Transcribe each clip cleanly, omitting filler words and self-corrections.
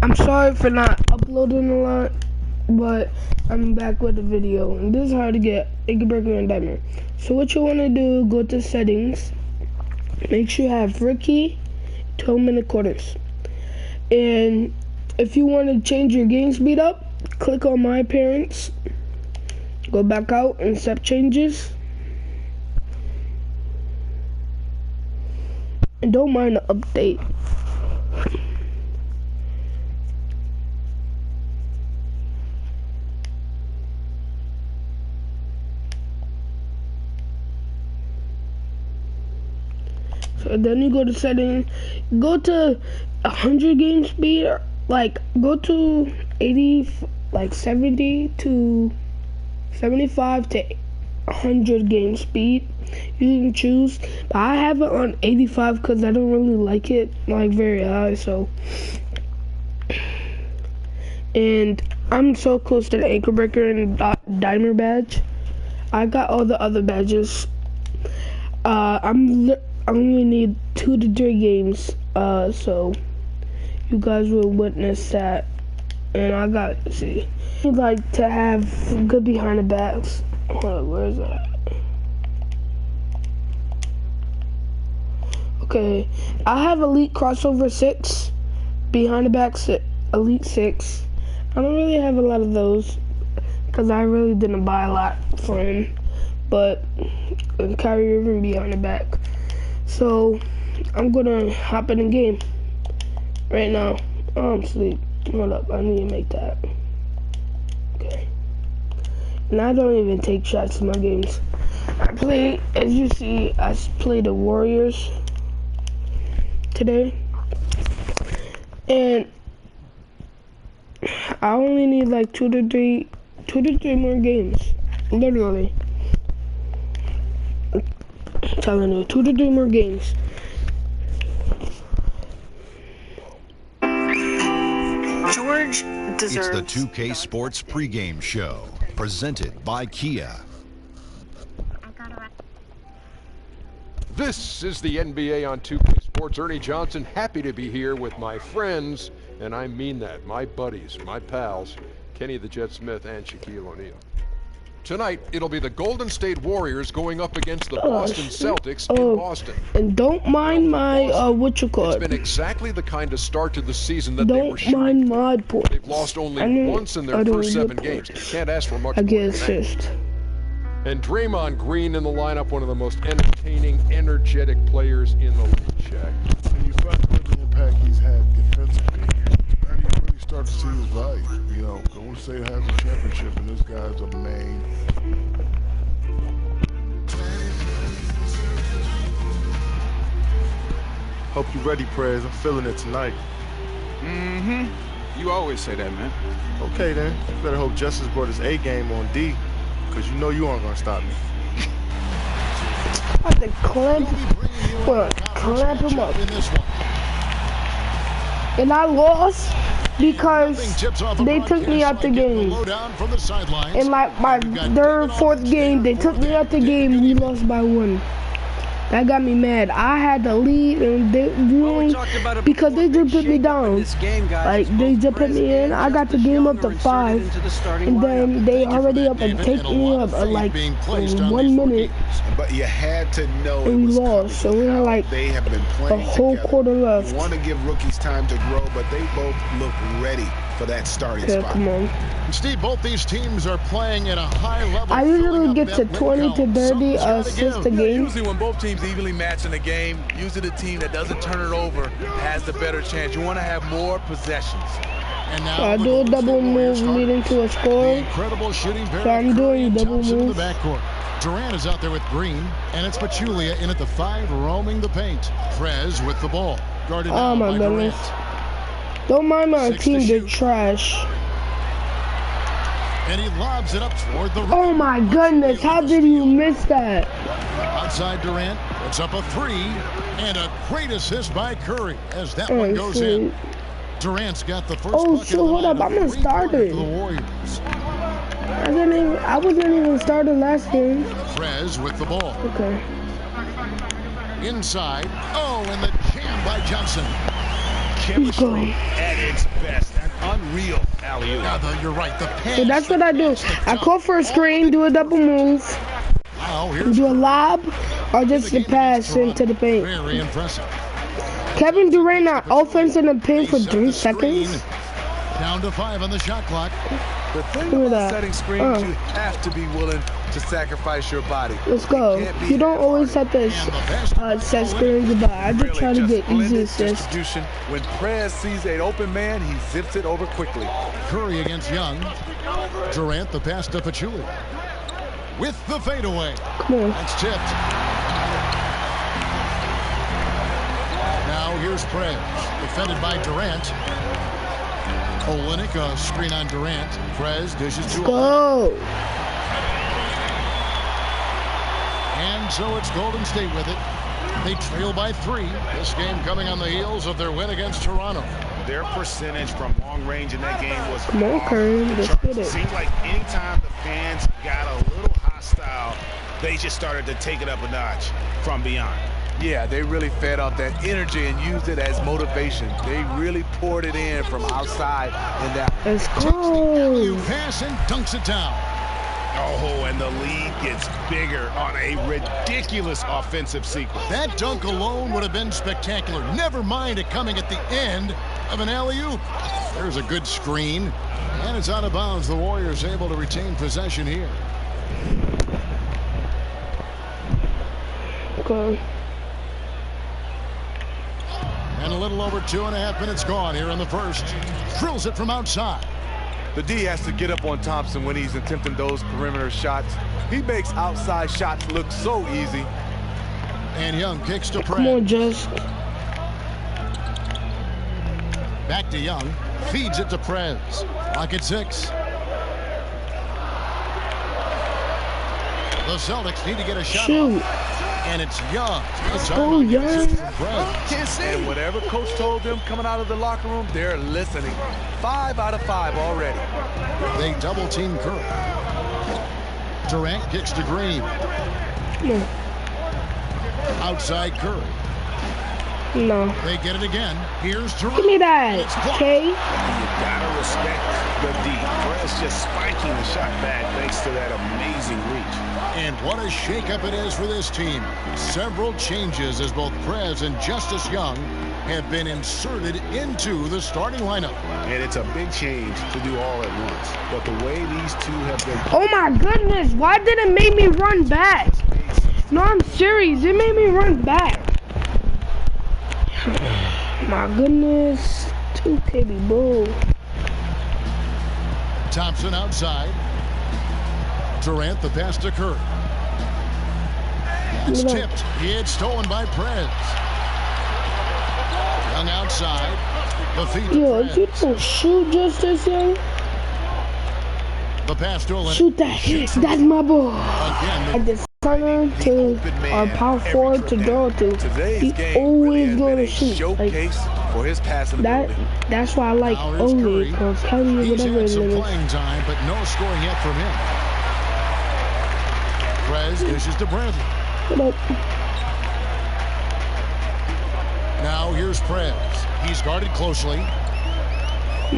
I'm sorry for not uploading a lot, but I'm back with a video. And this is how to get Acre Breaker and Diamond. So what you want to do, go to settings. Make sure you have Ricky 12-minute quarters. And if you want to change your game speed up, click on My Appearance. Go back out and accept changes. And don't mind the update. So then you go to settings, go to 100 game speed, like go to 80, like 70 to 75 to 100 game speed. You can choose, but I have it on 85 because I don't really like it like very high. So, and I'm so close to the Acre Breaker and Diamond badge. I got all the other badges. I only need 2 to 3 games, so you guys will witness that. And I got, see, I'd like to have good behind the backs. Hold on, where is that? Okay, I have Elite Crossover 6, behind the back Elite 6. I don't really have a lot of those, because I really didn't buy a lot for him, but Kyrie Irving behind the back. So, I'm gonna hop in the game right now. Oh, I'm asleep. Hold up, I need to make that. Okay. And I don't even take shots in my games. I play, as you see, I play the Warriors today. And I only need like 2 to 3 more games. Literally. I'm telling you, 2 to 3 more games. George deserves... It's the 2K Sports pregame show, presented by Kia. This is the NBA on 2K Sports. Ernie Johnson, happy to be here with my friends, and I mean that, my buddies, my pals, Kenny the Jet Smith and Shaquille O'Neal. Tonight, it'll be the Golden State Warriors going up against the Boston Celtics in Boston. And don't mind my, It's been exactly the kind of start to the season that they were shooting. Don't mind mod points. They've lost only once in their first 7 games. Can't ask for much more than that. And Draymond Green in the lineup, one of the most entertaining, energetic players in the league, Shaq. And you factor in the impact he's had defensively, now you really start to see his value. You know, Golden State has a championship, and this guy's a main. Hope you're ready, Prez. I'm feeling it tonight. You always say that, man. Okay, then. You better hope Justice brought his A game on D, because you know you aren't going to stop me. I have to clamp him up. And I lost because they took me out the game. In like my 3rd, 4th game, they took me out the game and we lost by 1. That got me mad. I had to lead and they ruined because they just put me down. Like they just put me in. I got the game up to 5, and then they already up and take me up like in 1 minute. But you had to know, and we lost. So we had like a whole quarter left. You want to give rookies time to grow, but they both look ready for that starting spot. Come on. Steve, both these teams are playing at a high level. I usually get to 20 to 30 assists a game. Usually when both teams evenly match in a game, usually the team that doesn't turn it over has the better chance. You want to have more possessions. And now I do a double move leading to a score. Incredible shooting. So I'm doing double moves. Durant is out there with Green, and it's Pachulia in at the 5, roaming the paint. Prez with the ball. Guarded oh my goodness. Durant. Don't mind my team, they're trash. And he lobs it up toward the rim. Oh my goodness, how did you miss that? Outside Durant, puts up a 3, and a great assist by Curry as that one goes in. Durant's got the first bucket so hold up, I'm a starter. For the Warriors. I wasn't even started last game. Prez with the ball. Okay. Inside. Oh, and the jam by Johnson. Chemistry at its best. Unreal alley-oop. Yeah, you're right. The pass. So that's what I do. I call for a screen, do a double move, Now, here's do a lob, or just a pass into the paint. very impressive. Kevin Durant not offense in the paint for 3 seconds. Down to 5 on the shot clock. The thing Look at about that. setting screens, you have to be willing to sacrifice your body. Let's go. You don't always have to set screens, but I just try to get easy assists. Distribution. When Prez sees an open man, he zips it over quickly. Curry against Young. Durant, the pass to Pachulia. With the fadeaway. Come on. That's tipped. Now here's Prez. Defended by Durant. Olynyk, a screen on Durant. Prez dishes to Olynyk. Go. And so it's Golden State with it. They trail by 3. This game coming on the heels of their win against Toronto. Their percentage from long range in that game was Come on, Curry. Let's get it. Seemed like anytime the fans got a little hostile, they just started to take it up a notch from beyond. Yeah, they really fed off that energy and used it as motivation. They really poured it in from outside in that. Let's go. Pass and dunks it down. Oh, and the lead gets bigger on a ridiculous offensive sequence. That dunk alone would have been spectacular. Never mind it coming at the end of an alley-oop. There's a good screen, and it's out of bounds. The Warriors able to retain possession here. Okay. And a little over 2.5 minutes gone here in the first. Drills it from outside. The D has to get up on Thompson when he's attempting those perimeter shots. He makes outside shots look so easy. And Young kicks to Come on, Prez. Jess. Back to Young. Feeds it to Prez. Lock at 6. The Celtics need to get a shot Shoot. off. And it's Young. go, Young. And whatever coach told them coming out of the locker room, they're listening. 5 out of 5 already. They double team Curry. Durant kicks to Green. No. Outside Curry. No. They get it again. Here's Durant. Give me that. Okay. You gotta respect the D. Prez just spiking the shot back thanks to that amazing reach. And what a shakeup it is for this team. Several changes as both Prez and Justice Young have been inserted into the starting lineup. And it's a big change to do all at once. But the way these two have been... Oh my goodness. Why did it make me run back? No, I'm serious. It made me run back. My goodness. 2KB bull. Thompson outside. Durant, the pass to Curry. It's tipped. It's stolen by Prez. Young outside. The feed Yo, to if you Prez. don't shoot Justice Young, The pass to Olynyk. shoot that. That's my ball. Again, At the center to our power forward to draw to. Today's He game really always has going been to a shoot. Like, showcase for his passing that. ability. That's why I like Now here's Oli, Curry. because Kelly, He's whatever had his some name is. playing time, but no scoring yet from him. Prez dishes to Bradley. What up? Now here's Prez. He's guarded closely.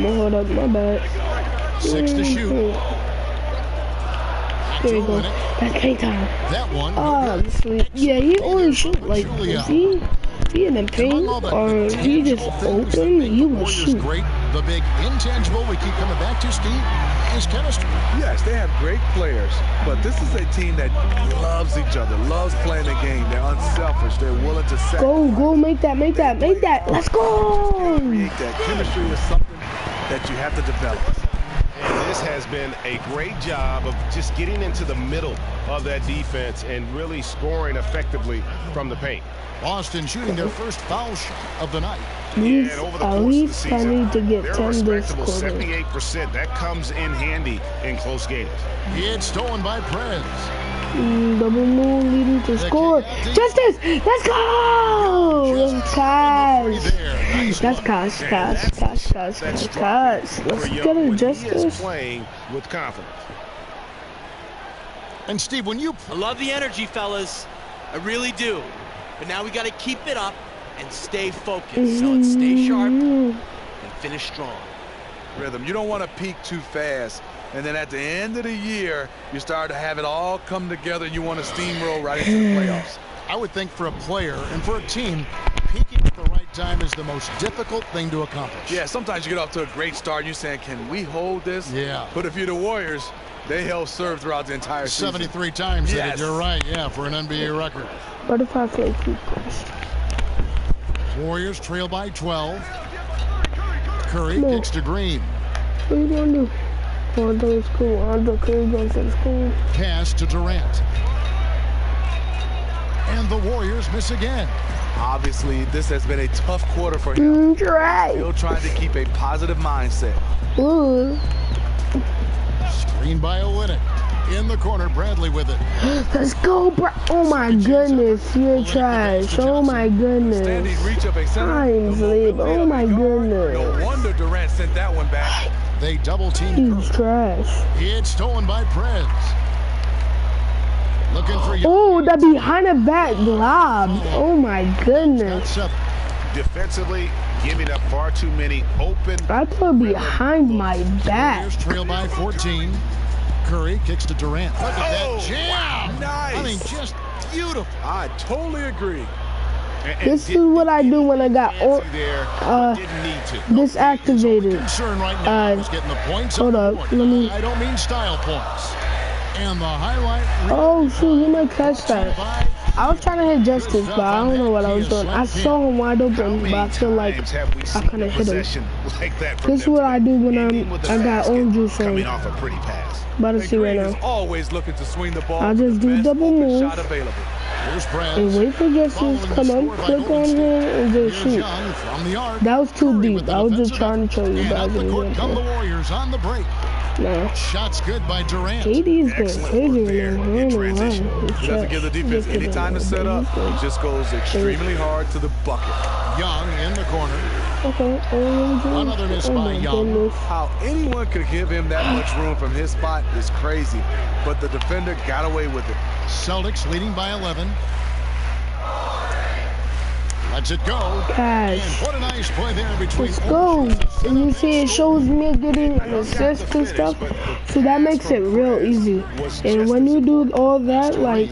Hold up, my bad. 6 to shoot. There you go. Olynyk. That's K time. That one. Oh, sweet. Yeah, he always shoot like if he in the paint or he just open, he will shoot. Great. The big intangible we keep coming back to, Steve, is chemistry. Yes, they have great players, but this is a team that loves each other, loves playing the game. They're unselfish. They're willing to sacrifice. Go, make that. Let's go. Create that chemistry is something that you have to develop. And this has been a great job of just getting into the middle of that defense and really scoring effectively from the paint. Boston shooting their first foul shot of the night. At least I need to get they're 10 this respectable quarter. 78%. That comes in handy in close games. It's stolen by Prez. Double move leading to score. Justice, let's go. Cash. That's cash. Let's get it, He is Justice. playing with confidence. And Steve, when you I love the energy, fellas. I really do. But now we got to keep it up and stay focused. So let's stay sharp and finish strong. rhythm. You don't want to peak too fast. And then at the end of the year, you start to have it all come together and you want to steamroll right into the playoffs. I would think for a player and for a team, peaking at the right time is the most difficult thing to accomplish. Yeah, sometimes you get off to a great start. You're saying, can we hold this? Yeah. But if you're the Warriors, they held serve throughout the entire season. 73 times they Yes. did. You're right, yeah, for an NBA record. What if I play keep first? Warriors trail by 12. Curry kicks to Green. What are you gonna do? Oh, I thought it was cool. I thought Curry was gonna say cool. Pass to Durant. And the Warriors miss again. Obviously, this has been a tough quarter for him. Try. Still trying to keep a positive mindset. Ooh. Screen by Olynyk. In the corner, Bradley with it. Let's go, bro. Oh my goodness, you're trash. Oh my goodness. Standing reach of a center. Time sleep. Oh my goodness. No wonder Durant sent that one back. They double team. He's trash. It's stolen by Prez. Looking for you. Oh, the behind the back lob. Oh my goodness. Defensively, giving up far too many open. I thought behind my back. Warriors trail by 14. Curry kicks to Durant. Look at that jam. Nice. I mean, just beautiful. I totally agree. This is what I do when I got disactivated. Concern right now is getting the points. Hold up, let me. I don't mean style points. And the highlight. Oh shoot, he might catch that. I was trying to hit Justice, but I don't know what I was doing. I saw him wide open, but I feel like I couldn't hit him. This is what I do when I got orange juice on. Off a pretty pass. About to see right now. Always looking to swing the ball. I just do double move shot available. and wait for Justice to come up, click on him, and just shoot. That was too deep. I was just trying to show you guys. Come the Warriors on the break. No. Shots good by Durant. KD's going crazy right now. I don't know why. He doesn't give the defense any time to set up. He just goes extremely hard to the bucket. Young in the corner. Okay. Another miss by Young. Goodness. How anyone could give him that much room from his spot is crazy. But the defender got away with it. Celtics leading by 11. Lets it go. Guys. And what a nice play there between. Let's go. And you see it shows me getting an assist and stuff. So that makes it real easy. And when you do all that, like,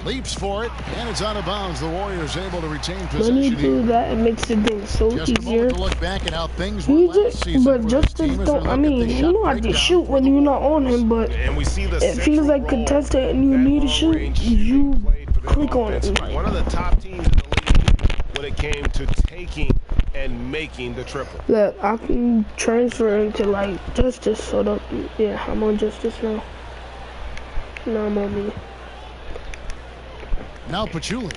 leaps for it, and it's out of bounds. The Warriors able to retain when possession. you do that, it makes the thing so Just a easier. moment to look back at how things were He last just, season but for just this team as we don't. look I at mean, the you shot know how to breakdown shoot when you're not on him, but And we see the it feels like contested and you need to shoot. You click on it. One of the top teams in the league when it came to taking and making the triple. Look, I can transfer into like Justice. So that, yeah, I'm on Justice now. Now I'm on me. Now Pachulia.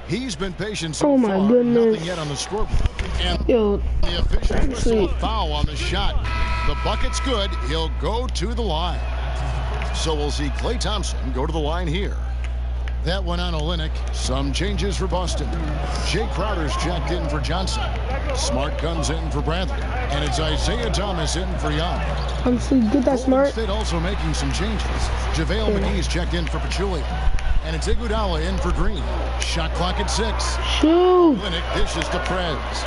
He's been patient so Oh my far. goodness. Nothing yet on the scoreboard. And Yo, the official whistle sweet. a foul on the shot. The bucket's good. He'll go to the line. So we'll see Klay Thompson go to the line here. That went on Olynyk. Some changes for Boston. Jay Crowder's checked in for Johnson. Smart comes in for Bradley. And it's Isaiah Thomas in for Young. I'm sleep. Get that Golden smart. State also making some changes. JaVale McGee's checked in for Pachulia. And it's Iguodala in for Green. Shot clock at 6. Shoot. Olynyk dishes to Prez.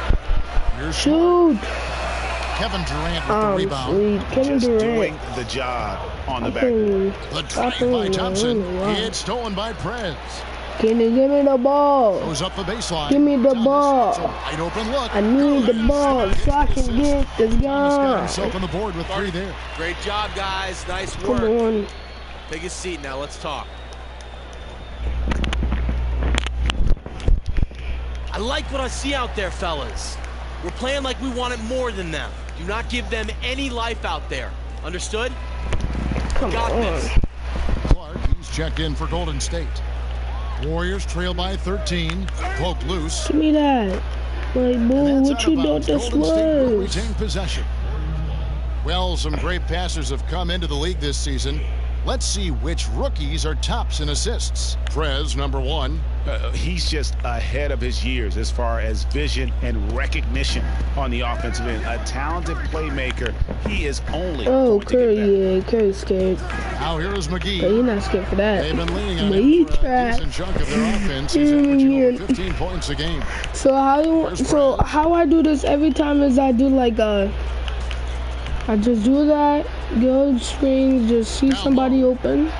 Here's Shoot. Kevin Durant with the rebound. Sweet. Kevin Just doing Durant. the job on the back. The drive by Thompson. It's stolen by Prez. Can you give me the ball? Goes up the baseline. Give me the Thomas, ball. it's a wide open look. I need the ball so I can get this Thomas got guy. himself on the board with 3 there. Great job, guys. Nice Come work. on. Take a seat now. Let's talk. I like what I see out there, fellas. We're playing like we wanted more than them. Do not give them any life out there. Understood? Come Got on. this. Clark, he's checked in for Golden State. Warriors trail by 13. Poke loose. Give me that. Like, And boo, that's what out you of doing bounds. this Golden State will was? retain possession. Well, some great passers have come into the league this season. Let's see which rookies are tops in assists. Prez, number 1. He's just ahead of his years as far as vision and recognition on the offensive end. A talented playmaker. He is only Oh, going to get better. Curry, yeah, Curry's scared. Now here is McGee. But he's not scared for that. They've been leaning on But him he for a trash. decent chunk of their offense. He's averaging over 15 points a game. So how I do this every time is I do like I just do that, go screens, just see somebody open.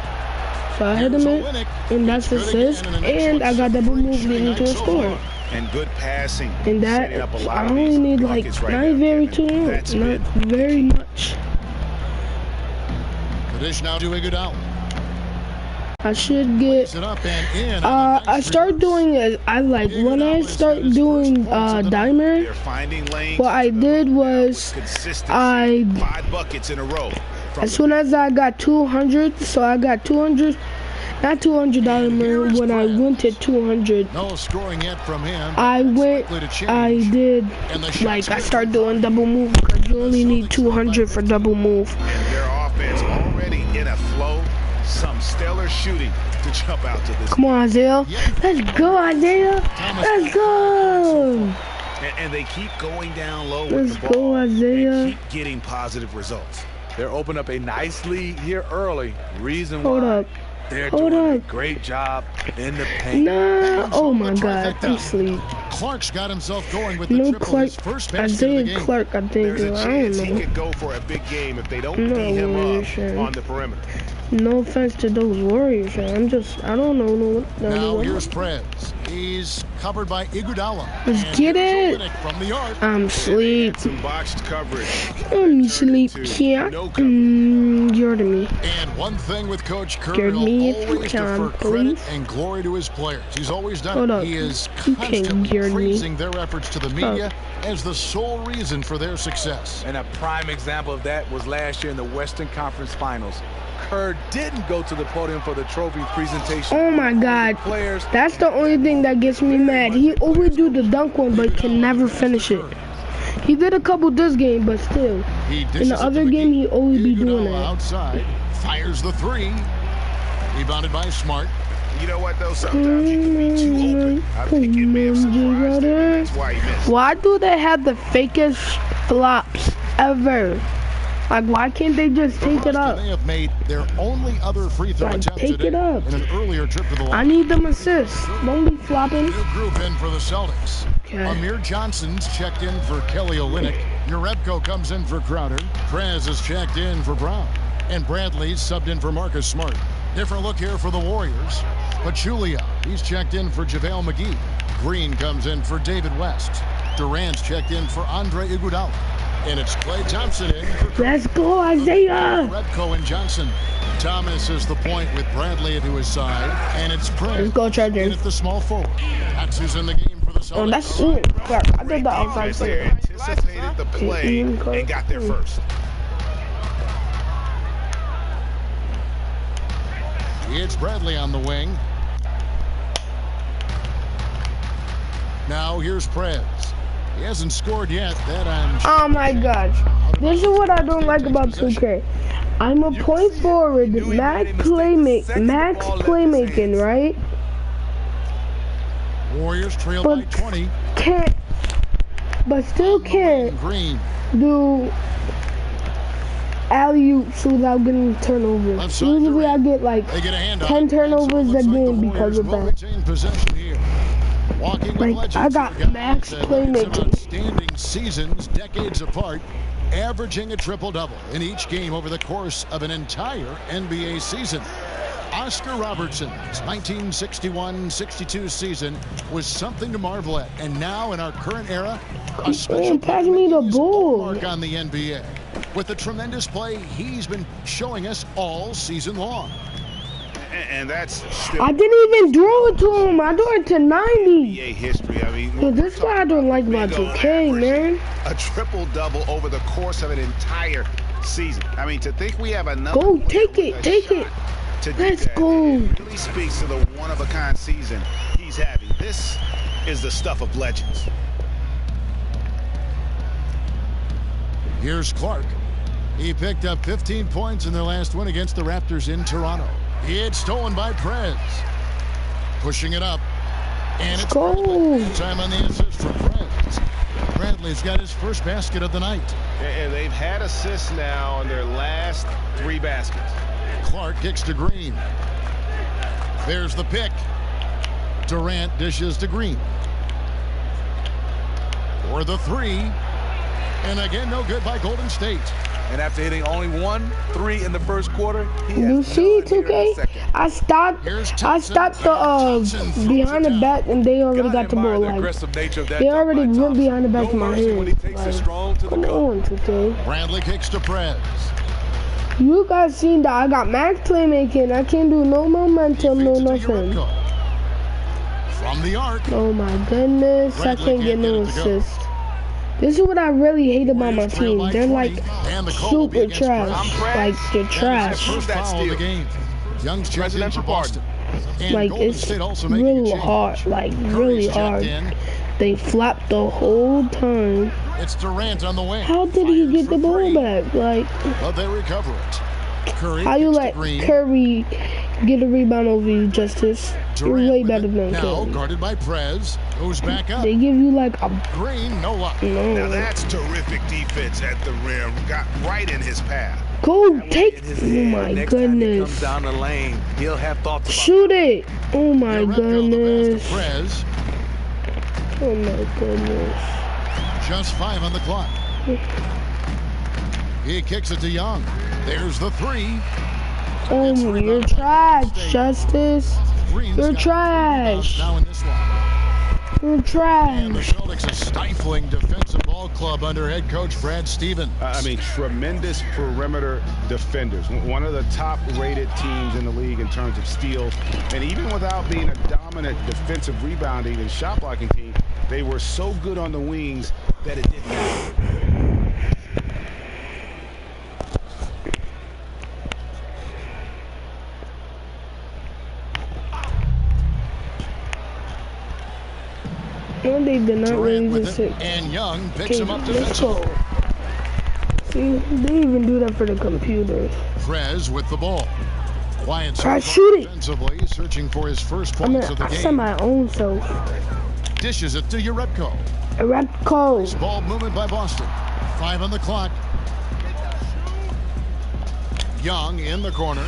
So I hit him in, and that's assist, and I got double move leading to a score. And good passing. And that, I only need like, not very too much, not very much. The dish now to Iguodala. I should get, I start doing it, when I start doing dimer, what I did was, 5 buckets in a row. As soon as I got 200, so I got 200, not $200 when I went to 200. No scoring yet from him. I did, I start doing double move, because you only need 200 for double move. And their offense already in a flow. Some stellar shooting to jump out to this. Come on, Isaiah. Let's go, Isaiah. Let's go. And they keep going down low Let's with the ball. go, Isaiah. And keep getting positive results. They're opening up a nice lead here early. Reason Hold why up. they're Hold doing up. a great job in the paint. Nah. Oh my God. I'm asleep. Clark's got himself going with the No triple. Clark. His first basket of the Isaiah game. Clark, I think. There's a I chance don't he know. could go for a big game if they don't No, tee him up sure. on the perimeter. No offense to those Warriors, fans. I don't know. Now here's Prez. He's covered by Iguodala. Let's And get here's it. Olynyk from the arc. I'm asleep. Some botched coverage. I'm asleep. Yeah. You're to me. And one thing with Coach Kerr, Scared me he'll if you always can, defer credit please. and glory to his players. He's always done Hold it. up. He is You can't constantly hear me. praising their efforts to the media as the sole reason for their success. And a prime example of that was last year in the Western Conference Finals. Kerr didn't go to the podium for the trophy presentation. Oh my God. Players. That's the only thing that gets me mad. He always do the dunk one, but can never finish it. He did a couple this game, but still. In the other game, he always be doing that. Outside, fires the three. Rebounded by Smart. You know what, though? Sometimes you can be too open. I think it may have surprised him, and that's why he missed. Why do they have the fakest flops ever? Like, why can't they just take it up? They have made their only other free throw attempt take today it up. in an earlier trip to the line. I need them assists. Don't be flopping. New group in for the Celtics. Okay. Amir Johnson's checked in for Kelly Olynyk. Urebko comes in for Crowder. Prez is checked in for Brown. And Bradley's subbed in for Marcus Smart. Different look here for the Warriors. Pachulia, he's checked in for JaVale McGee. Green comes in for David West. Durant's checked in for Andre Iguodala. And it's Klay Thompson in for Let's go, Isaiah. Urebko and Johnson. Thomas is the point with Bradley to his side. And it's Prez. Let's go, Chargers. In at the small forward. That's who's in the game for the Celtics. Oh, that's Ian Clark. I did the outside Defense there play. anticipated the play and got there first. It's Bradley on the wing. Now here's Prez. He hasn't scored yet. That I'm sure. Oh my gosh. This is what I don't like about 2K. I'm a point forward, max playmaking, right? Warriors trail by 20. Still can't Green. do alley-oops without getting turnovers. Usually I get like They get a hand 10 turnovers a game because of that. Possession here. Walking with Like, legends I got here, guys. max Some playmaking. outstanding seasons, decades apart, averaging a triple-double in each game over the course of an entire NBA season. Oscar Robertson's 1961-62 season was something to marvel at, and now in our current era, a special pass me the ball. mark on the NBA. With the tremendous play he's been showing us all season long. And that's still I didn't even throw it to him. I threw it to 90. NBA history. I mean, Dude, this is what I don't like about 2K, man. a triple-double over the course of an entire season. I mean, to think we have enough. Go, take it, take it. To do Let's that, go. It really speaks to the one-of-a-kind season he's having. This is the stuff of legends. Here's Clark. He picked up 15 points in their last win against the Raptors in Toronto. It's stolen by Prez. Pushing it up. And it's Bradley. Time on the assist for Prez. Bradley's got his first basket of the night. And they've had assists now on their last 3 baskets. Clark kicks to Green. There's the pick. Durant dishes to Green. For the 3. And again, no good by Golden State. And after hitting only 1 3 in the first quarter, he You has see, none here in the 2K? second. I stopped the behind the back, and they already got the ball. Like, they already went behind the back of my hand. Like, come on, 2K. Bradley kicks to Prez. You guys seen that I got max playmaking. I can't do no momentum, no nothing. From the arc. Oh my goodness, I can't get no assist. This is what I really hate about my team. They're like super trash. Like they're trash. First foul of the game. Young's checked in for Boston. Like it's really hard. Like really hard. They flopped the whole time. It's Durant on the wing. How did he get the ball back? Like, but they recover it. Curry how you let Curry get a rebound over you, Justice? You're way better than Curry. Guarded by Prez. Goes back up. They give you like a Green, no luck. No. Now that's terrific defense at the rim. Got right in his path. Go take. Oh my Next goodness. Time he comes down the lane, he'll have thoughts about Shoot it. Oh my goodness. Prez. Oh my goodness. Just 5 on the clock. He kicks it to Young. There's the 3. Oh, you're trash, Justice. You're trash. Now in this one. You're trash. And the Celtics a stifling defensive ball club under head coach Brad Stevens. I mean, tremendous perimeter defenders. One of the top-rated teams in the league in terms of steals. And even without being a dominant defensive rebounding and shot blocking team, they were so good on the wings that it didn't matter. No, they did not really just sit. And Young picks him up Let's go. See, they even do that for the computers. Prez with the ball. Quiet shoot it. Defensively, searching for his first points of the I game. said my own self. Dishes it to Urepko. Urepko. Ball movement by Boston. 5 on the clock. Young in the corner.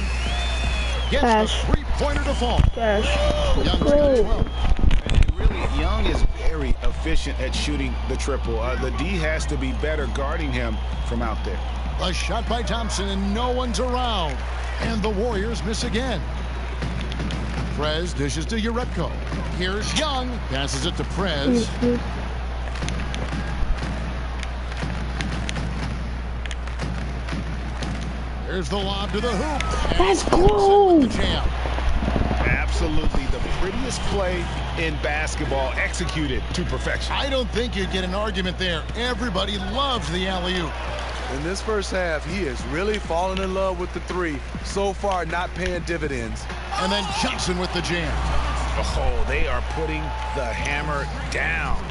Gets the three-pointer to fall. Young go. well. Really, Young is very efficient at shooting the triple. The D has to be better guarding him from out there. A shot by Thompson, and no one's around. And the Warriors miss again. Prez dishes to Urepko. Here's Young. Passes it to Prez. There's the lob to the hoop. Let's go. Absolutely the prettiest play in basketball, executed to perfection. I don't think you'd get an argument there. Everybody loves the alley-oop. In this first half, he is really falling in love with the 3. So far, not paying dividends. And then Johnson with the jam. Oh, they are putting the hammer down.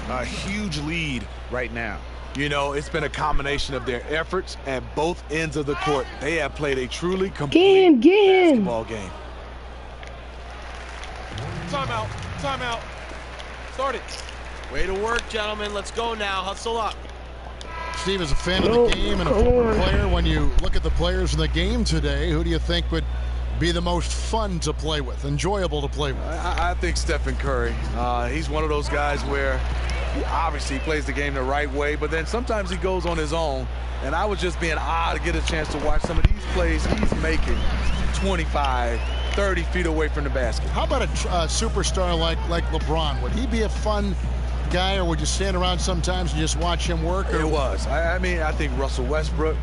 A huge lead right now. You know, it's been a combination of their efforts at both ends of the court. They have played a truly complete basketball game. Timeout. Timeout. Start it. Way to work, gentlemen. Let's go now. Hustle up. Steve is a fan of the game and a former player. When you look at the players in the game today, who do you think would be the most fun to play with, enjoyable to play with? I think Stephen Curry. He's one of those guys where he obviously plays the game the right way, but then sometimes he goes on his own. And I was just being odd to get a chance to watch some of these plays he's making 25, 30 feet away from the basket. How about a superstar like LeBron? Would he be a fun guy, or would you stand around sometimes and just watch him work? Or? It was. I mean, I think Russell Westbrook,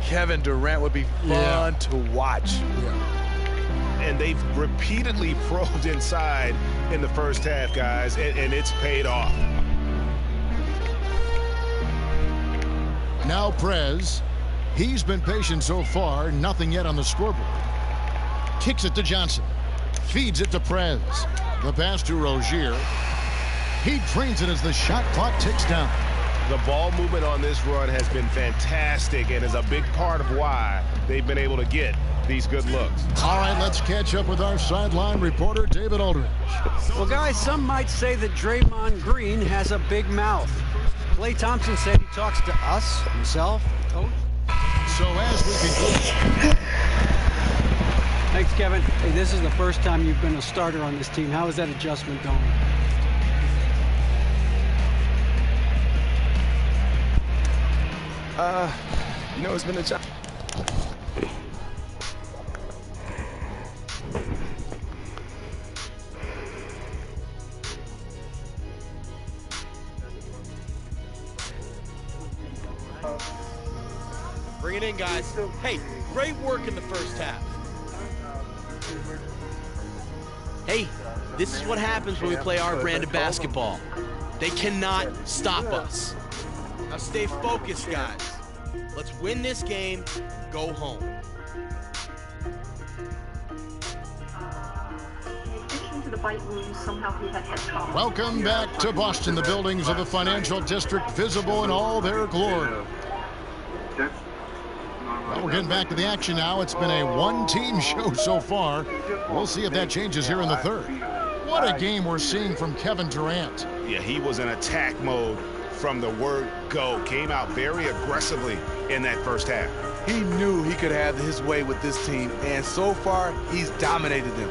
Kevin Durant would be fun to watch. And they've repeatedly probed inside in the first half, guys, and it's paid off. Now Prez. He's been patient so far. Nothing yet on the scoreboard. Kicks it to Johnson. Feeds it to Prez. The pass to Rozier. He drains it as the shot clock ticks down. The ball movement on this run has been fantastic and is a big part of why they've been able to get these good looks. All right, let's catch up with our sideline reporter, David Aldridge. Well, guys, some might say that Draymond Green has a big mouth. Klay Thompson said he talks to us, himself, coach. So as we conclude. Thanks, Kevin. Hey, this is the first time you've been a starter on this team. How is that adjustment going? You know, it's been a challenge. Bring it in, guys. Hey, great work in the first half. Hey, this is what happens when we play our brand of basketball. They cannot stop us. Now stay focused, guys. Let's win this game, go home. Welcome back to Boston, the buildings of the financial district visible in all their glory. Well, we're getting back to the action now. It's been a one-team show so far. We'll see if that changes here in the third. What a game we're seeing from Kevin Durant. Yeah, he was in attack mode from the word go. Came out very aggressively in that first half. He knew he could have his way with this team, and so far, he's dominated them.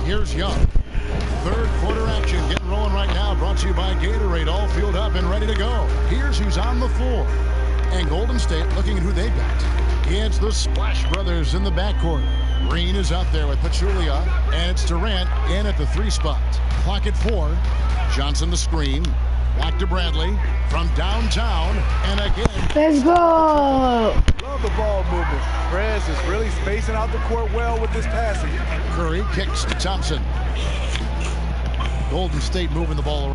Here's Young. Third quarter action getting rolling right now, brought to you by Gatorade, all fueled up and ready to go. Here's who's on the floor. And Golden State looking at who they got. It's the Splash Brothers in the backcourt. Green is out there with Pachulia, and it's Durant in at the 3 spot. Clock at 4. Johnson the screen. Back to Bradley from downtown, and again. Let's go! Love the ball movement. Perez is really spacing out the court well with this passing. Curry kicks to Thompson. Golden State moving the ball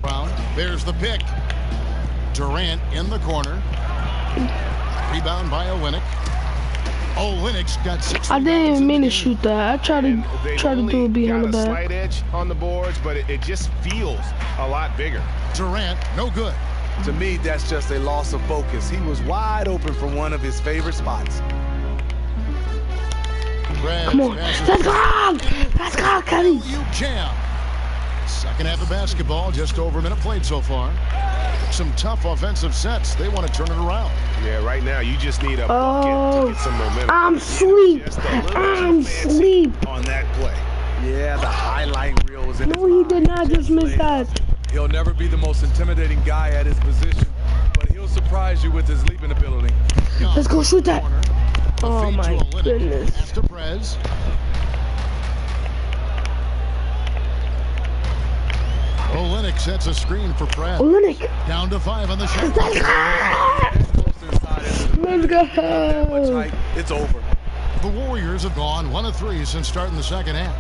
around. There's the pick. Durant in the corner. Rebound by Olynyk. Olynyk's got 6. I didn't even mean to shoot that. I tried to do it behind the back. Slight edge on the boards, but it just feels a lot bigger. Durant, no good. To me, that's just a loss of focus. He was wide open from one of his favorite spots. Come on, let's go! Let's go, Kelly! Jam. Second half of basketball, just over a minute played so far. Some tough offensive sets. They want to turn it around. Yeah, right now you just need a bucket to get some momentum. I'm sleep. I'm sleep on that play. Yeah, the highlight reel was in. No, he did not just miss that. He'll never be the most intimidating guy at his position, but he'll surprise you with his leaping ability. Let's go shoot that. Oh my goodness. After Prez. Olynyk sets a screen for Prez. Olynyk. Down to 5 on the shot. Let's go. It's over. The Warriors have gone 1 of 3 since starting the second half.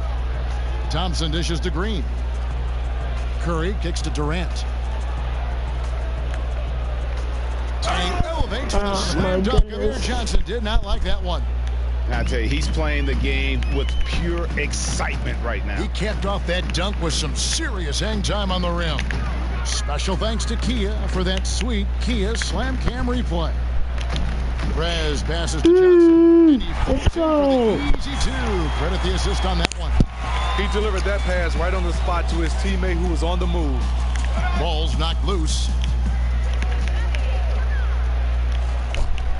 Thompson dishes to Green. Curry kicks to Durant. Elevates the slam dunk of Aaron Johnson. Did not like that one. I tell you, he's playing the game with pure excitement right now. He capped off that dunk with some serious hang time on the rim. Special thanks to Kia for that sweet Kia Slam Cam replay. Perez passes to Johnson. Let's go. Easy 2. Credit the assist on that one. He delivered that pass right on the spot to his teammate who was on the move. Ball's knocked loose.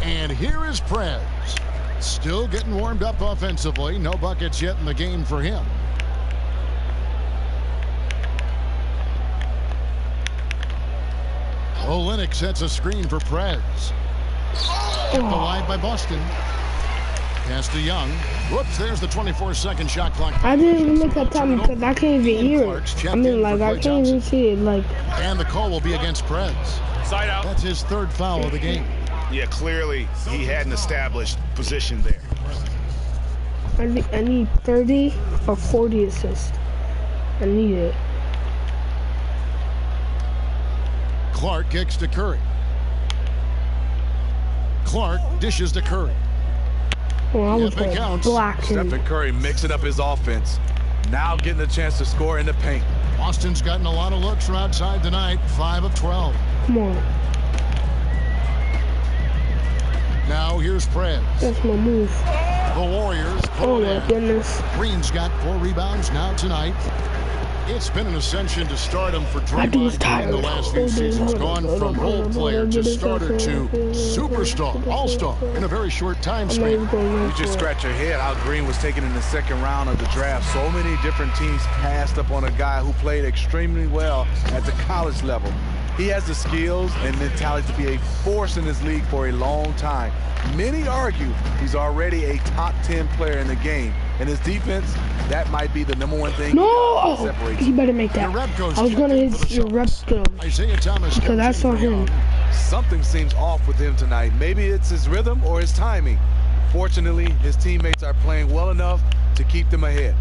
And here is Prez. Still getting warmed up offensively. No buckets yet in the game for him. Olynyk sets a screen for Prez. Kept alive by Boston. Pass to Young. Whoops, there's the 24-second shot clock. I didn't even look at time because I can't even hear it. I mean, like, I can't even see it. Like. And the call will be against Prez. Side out. That's his 3rd foul of the game. Yeah, clearly he had an established position there. I need 30 or 40 assists. I need it. Clark kicks to Curry. Clark dishes to Curry. Well, I was blocking. Stephen Curry mixing up his offense. Now getting a chance to score in the paint. Boston's gotten a lot of looks from outside tonight. 5 of 12. Come on. Now here's Prez. That's my move. The Warriors. Oh my goodness. Green's got 4 rebounds now tonight. It's been an ascension to stardom for I think it's Draymond in the tired. last few seasons. Gone from role player to starter to superstar, all-star in a very short time span. You just scratch your head how Green was taken in the second round of the draft. So many different teams passed up on a guy who played extremely well at the college level. He has the skills and mentality to be a force in this league for a long time. Many argue he's already a top 10 player in the game. And his defense, that might be the #1 thing. No! that separates He better make that. I was going to hit Jerebko Isaiah Thomas because I saw him. Something seems off with him tonight. Maybe it's his rhythm or his timing. Fortunately, his teammates are playing well enough to keep them ahead.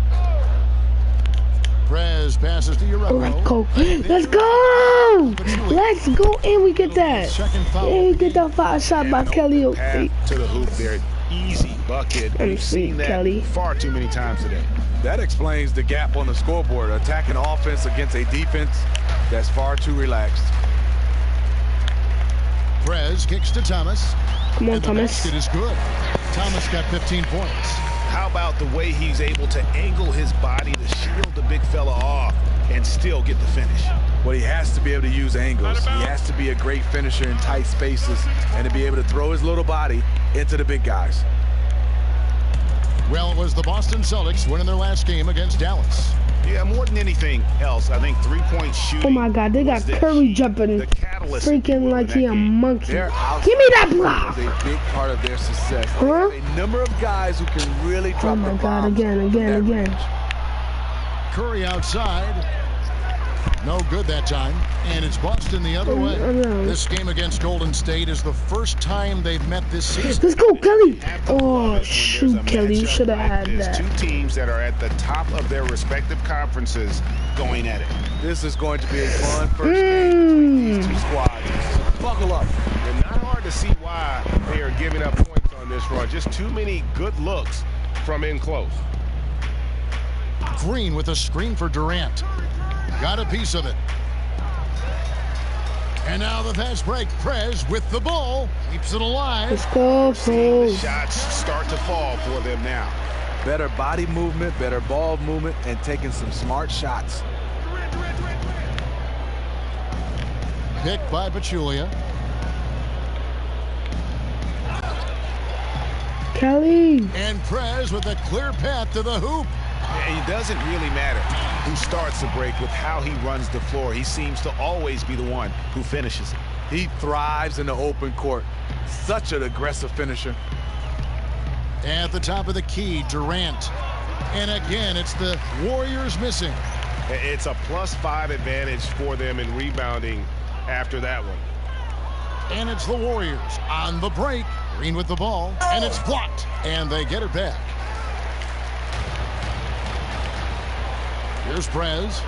Prez passes to Jerebko. Let's go. Let's go. Let's go. And we get that. And we get that foul shot by Kelly. To the hoop there. Easy bucket. We've seen that far too many times today. That explains the gap on the scoreboard. Attacking offense against a defense that's far too relaxed. Prez kicks to Thomas. Come on, Thomas. It is good. Thomas got 15 points. How about the way he's able to angle his body to shield the big fella off and still get the finish? Well, he has to be able to use angles. He has to be a great finisher in tight spaces and to be able to throw his little body into the big guys. Well, it was the Boston Celtics winning their last game against Dallas. Yeah, more than anything else, I think three-point shooting. Oh my God, they got Curry jumping, freaking like he a monkey. Give me that block. It's a big part of their success. They have a number of guys who can really drop Oh my God, again. Curry outside. No good that time. And it's Boston the other way. This game against Golden State is the first time they've met this season. Let's go, Kelly. Oh, shoot, Kelly. You should have had that. Two teams that are at the top of their respective conferences going at it. This is going to be a fun first game between these two squads. Buckle up. And not hard to see why they are giving up points on this run. Just too many good looks from in close. Green with a screen for Durant. Got a piece of it. And now the fast break. Prez with the ball. Keeps it alive. Let's go, the shots start to fall for them now. Better body movement, better ball movement, and taking some smart shots. Picked by Pachulia. Kelly. And Prez with a clear path to the hoop. It doesn't really matter who starts the break with how he runs the floor. He seems to always be the one who finishes it. He thrives in the open court. Such an aggressive finisher. At the top of the key, Durant. And again, it's the Warriors missing. It's a +5 advantage for them in rebounding after that one. And it's the Warriors on the break. Green with the ball, and it's blocked. And they get it back. Here's Prez.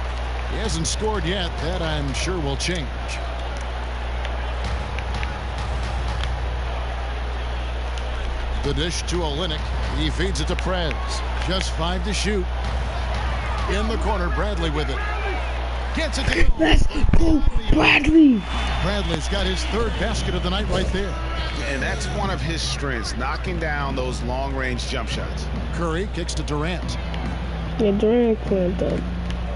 He hasn't scored yet. That, I'm sure, will change. The dish to Olynyk. He feeds it to Prez. Just 5 to shoot. In the corner, Bradley with it. Gets it to Let's go, Bradley. Bradley's got his 3rd basket of the night right there. And that's one of his strengths, knocking down those long-range jump shots. Curry kicks to Durant. Yeah, Durant clamped up.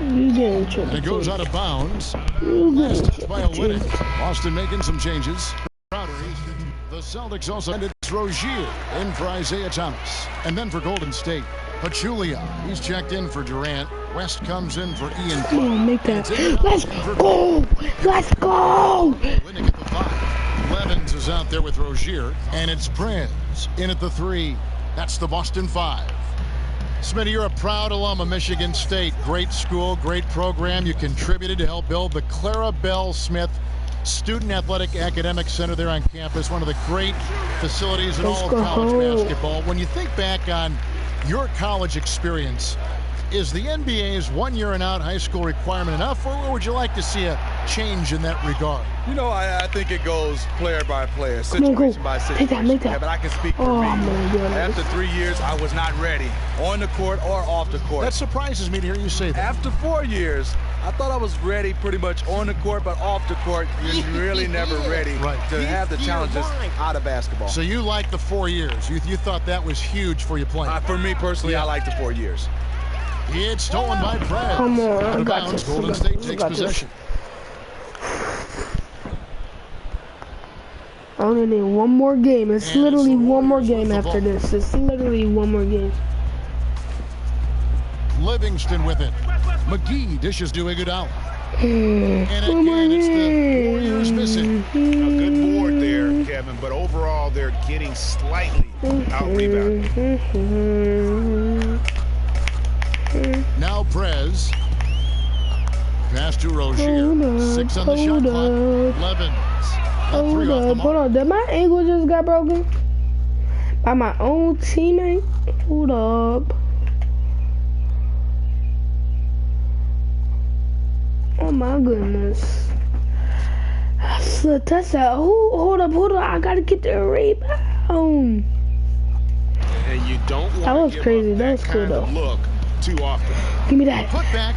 You getting triple. And it goes out of bounds. Last touch by Olynyk. Boston making some changes. The Celtics also ended Rozier in for Isaiah Thomas. And then for Golden State, Pachulia. He's checked in for Durant. West comes in for Ian. Come on, make that. Let's go. Let's go. Olynyk at the 5. Levens is out there with Rozier. And it's Prez in at the 3. That's the Boston 5. Smitty, you're a proud alum of Michigan State. Great school, great program. You contributed to help build the Clara Bell Smith Student Athletic Academic Center there on campus. One of the great facilities in all of college basketball. When you think back on your college experience, is the NBA's 1 year and out high school requirement enough, or would you like to see a change in that regard? You know, I think it goes player by player, situation by situation. Make that. Yeah, but I can speak for me. After 3 years, I was not ready, on the court or off the court. That surprises me to hear you say that. After 4 years, I thought I was ready pretty much on the court, but off the court, you're really never ready to have the challenges out of basketball. So you like the 4 years. You thought that was huge for you playing. For me personally, I like the 4 years. It's stolen by Prez. Come on, Out I of got bounds, this. Golden State takes possession. I only need one more game. It's literally one more game after this. It's literally one more game. Livingston with it. McGee dishes to Iguodala. And again, it's the Warriors missing. A good board there, Kevin, but overall they're getting slightly out-rebounded. Now Prez. Pass to Rozier. 6 on the shot clock. Levens. Hold on. Did my ankle just got broken? By my own teammate? Hold up. Oh my goodness. That's that. Hold up. I gotta get the rebound. And you don't want that was to crazy. Give up that was cool though. Look too often. Give me that.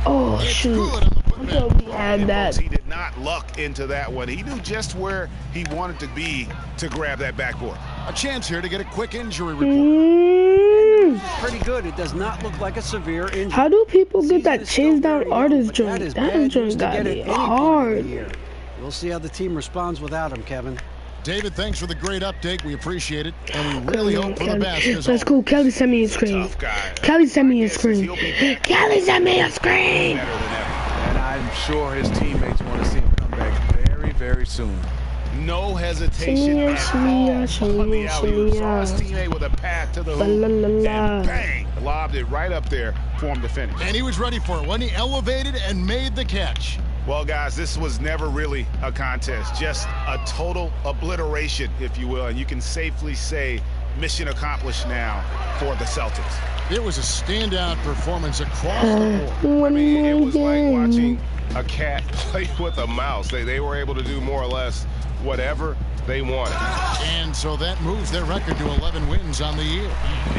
Oh shoot. I thought we had that. He did not luck into that one. He knew just where he wanted to be to grab that backboard. A chance here to get a quick injury report. Pretty good. It does not look like a severe injury. How do people get that chase down artist joint? That joint got me hard. We'll see how the team responds without him, Kevin. David, thanks for the great update. We appreciate it, and we really hope for the best. That's cool. Kelly sent me a screen. Kelly sent me a screen. Kelly sent me a screen. And I'm sure his teammates want to see him come back very, very soon. No hesitation at all on the alley-oop. Saw his teammate with a path to the hoop, and bang, lobbed it right up there for him to finish. And he was ready for it when he elevated and made the catch. Well, guys, this was never really a contest, just a total obliteration, if you will, and you can safely say mission accomplished now for the Celtics. It was a standout performance across the board. I mean, it was like watching a cat play with a mouse. They were able to do more or less whatever they wanted. And so that moves their record to 11 wins on the year.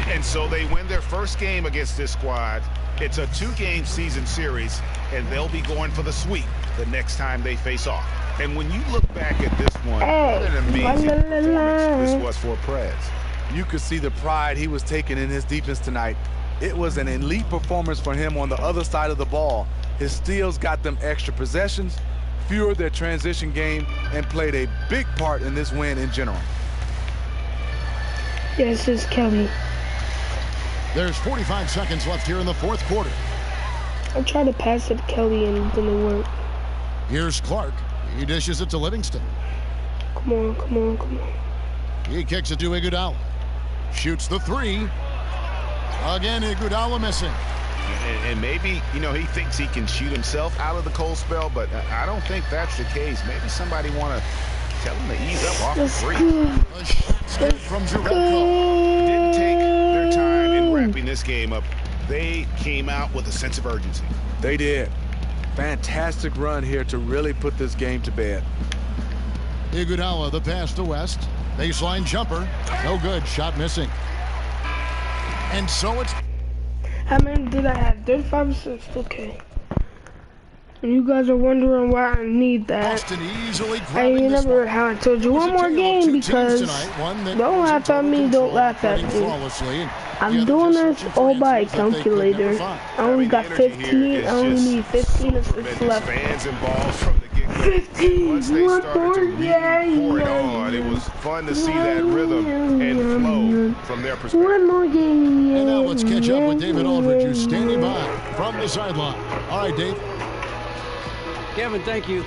And so they win their first game against this squad. It's a 2-game season series, and they'll be going for the sweep the next time they face off. And when you look back at this one, what an amazing performance this was for Prez. You could see the pride he was taking in his defense tonight. It was an elite performance for him on the other side of the ball. His steals got them extra possessions, fueled their transition game, and played a big part in this win in general. Yes, it's Kelly. There's 45 seconds left here in the fourth quarter. I tried to pass it to Kelly and it didn't work. Here's Clark. He dishes it to Livingston. Come on. He kicks it to Iguodala. Shoots the three. Again, Iguodala missing. And maybe, you know, he thinks he can shoot himself out of the cold spell, but I don't think that's the case. Maybe somebody want to tell him to ease up off the three. A shot step from Jerebko. Didn't take their time in wrapping this game up. They came out with a sense of urgency. They did. Fantastic run here to really put this game to bed. Iguodala, the pass to West. Baseline jumper. No good. Shot missing. And so it's... How many did I have? 35 assists. Okay. And you guys are wondering why I need that. Boston easily I remember how I told you one more game because don't laugh at me, don't laugh at me. I'm doing this all by a calculator. I only got 15. I only need 15 assists left. 15. One more game. It was fun to see that rhythm and flow from their perspective. One more game. And now let's catch up with David Aldridge, who's standing by from the sideline. All right, Dave. Kevin, thank you.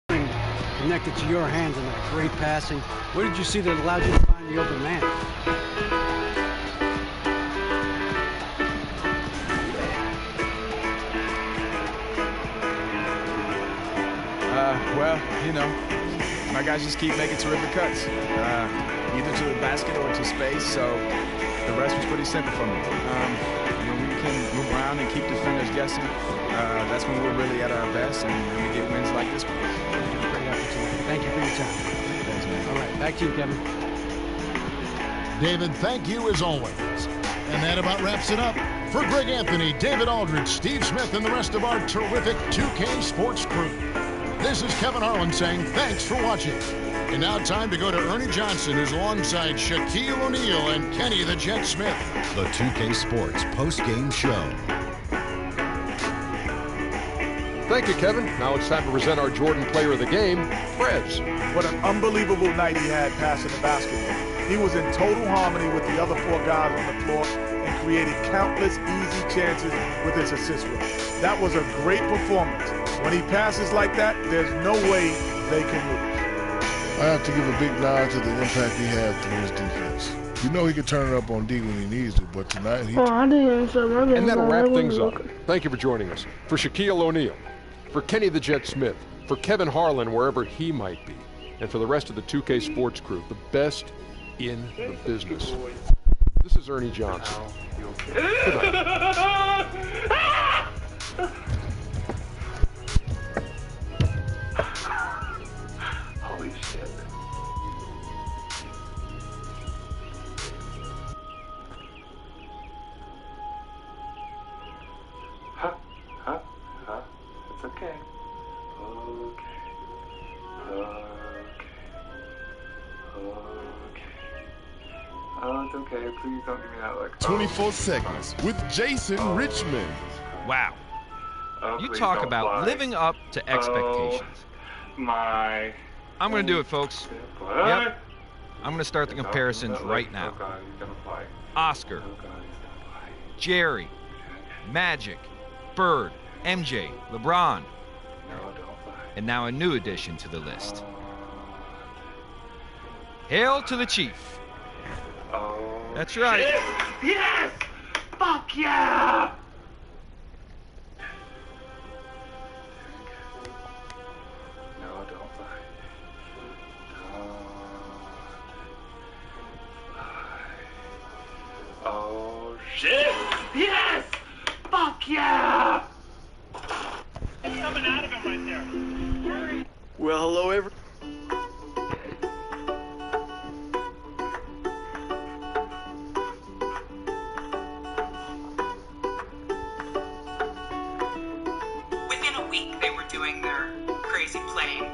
Connected to your hands in that great passing. What did you see that allowed you to find the open man? Well, you know, my guys just keep making terrific cuts, either to the basket or to space, so the rest was pretty simple for me. When we can move around and keep defenders guessing, that's when we're really at our best, and we get wins like this one. Great opportunity. Thank you for your time. Thanks, man. All right, back to you, Kevin. David, thank you as always. And that about wraps it up. For Greg Anthony, David Aldridge, Steve Smith, and the rest of our terrific 2K Sports crew, this is Kevin Harlan saying thanks for watching. And now time to go to Ernie Johnson, who's alongside Shaquille O'Neal and Kenny the Jet Smith. The 2K Sports post-game show. Thank you, Kevin. Now it's time to present our Jordan Player of the Game, Prez. What an unbelievable night he had passing the basketball. He was in total harmony with the other 4 guys on the floor and created countless easy chances with his assist rate. That was a great performance. When he passes like that, there's no way they can lose. I have to give a big nod to the impact he had through his defense. You know he can turn it up on D when he needs to, but tonight he... And that'll wrap things up. Thank you for joining us. For Shaquille O'Neal, for Kenny the Jet Smith, for Kevin Harlan, wherever he might be, and for the rest of the 2K Sports crew, the best in the business. This is Ernie Johnson. Good night. Holy shit. Huh? It's okay. Oh, it's okay. Please don't give me that look. 24 seconds with Jason Richmond. Wow. You talk about living up to expectations. My. I'm going to do it, folks. Yep. I'm going to start the comparisons right now. Oscar, Jerry, Magic, Bird, MJ, LeBron, and now a new addition to the list. Hail to the Chief. That's right. Yes! Fuck yeah! No, don't lie. Oh, shit! Yes! Fuck yeah! It's coming out of him right there. Well, hello, everyone. Within a week, they were doing their crazy playing.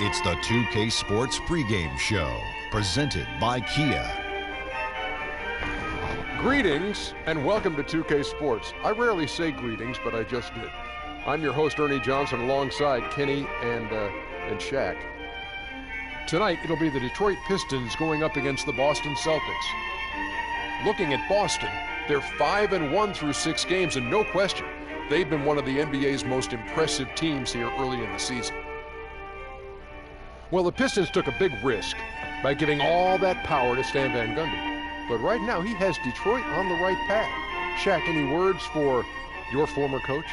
It's the 2K Sports pregame show, presented by Kia. Greetings and welcome to 2K Sports. I rarely say greetings, but I just did. I'm your host, Ernie Johnson, alongside Kenny and Shaq. Tonight, it'll be the Detroit Pistons going up against the Boston Celtics. Looking at Boston, they're 5-1 through 6 games, and no question, they've been one of the NBA's most impressive teams here early in the season. Well, the Pistons took a big risk by giving all that power to Stan Van Gundy. But right now, he has Detroit on the right path. Shaq, any words for your former coach?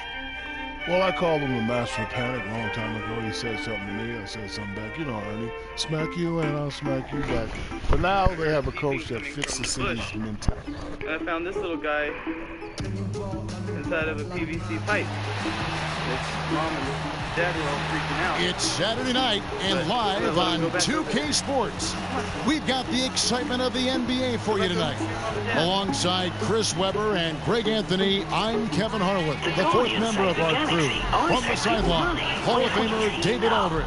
Well, I called him the master of panic a long time ago. He said something to me, I said something back. You know, Ernie, smack you and I'll smack you back. But now they have a coach that fits the city's mentality. I found this little guy inside of a PVC pipe. His mom and dad were all freaking out. It's Saturday night and live on 2K Sports. We've got the excitement of the NBA for you tonight. Alongside Chris Webber and Greg Anthony, I'm Kevin Harlan, the fourth member of our crew. through. From the sideline, Hall of Famer David Aldridge.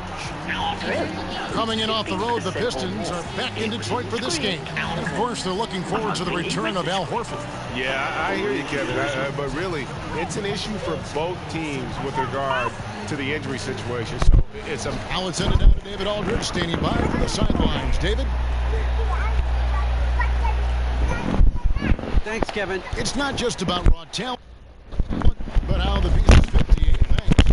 Coming in off the road, the Pistons are back in Detroit for this game. And of course, they're looking forward to the return of Al Horford. Yeah, I hear you, Kevin. But really, it's an issue for both teams with regard to the injury situation. So it's a... Now it's send it down to David Aldridge, standing by for the sidelines. David? Thanks, Kevin. It's not just about raw talent, but how the pieces fit the eight things.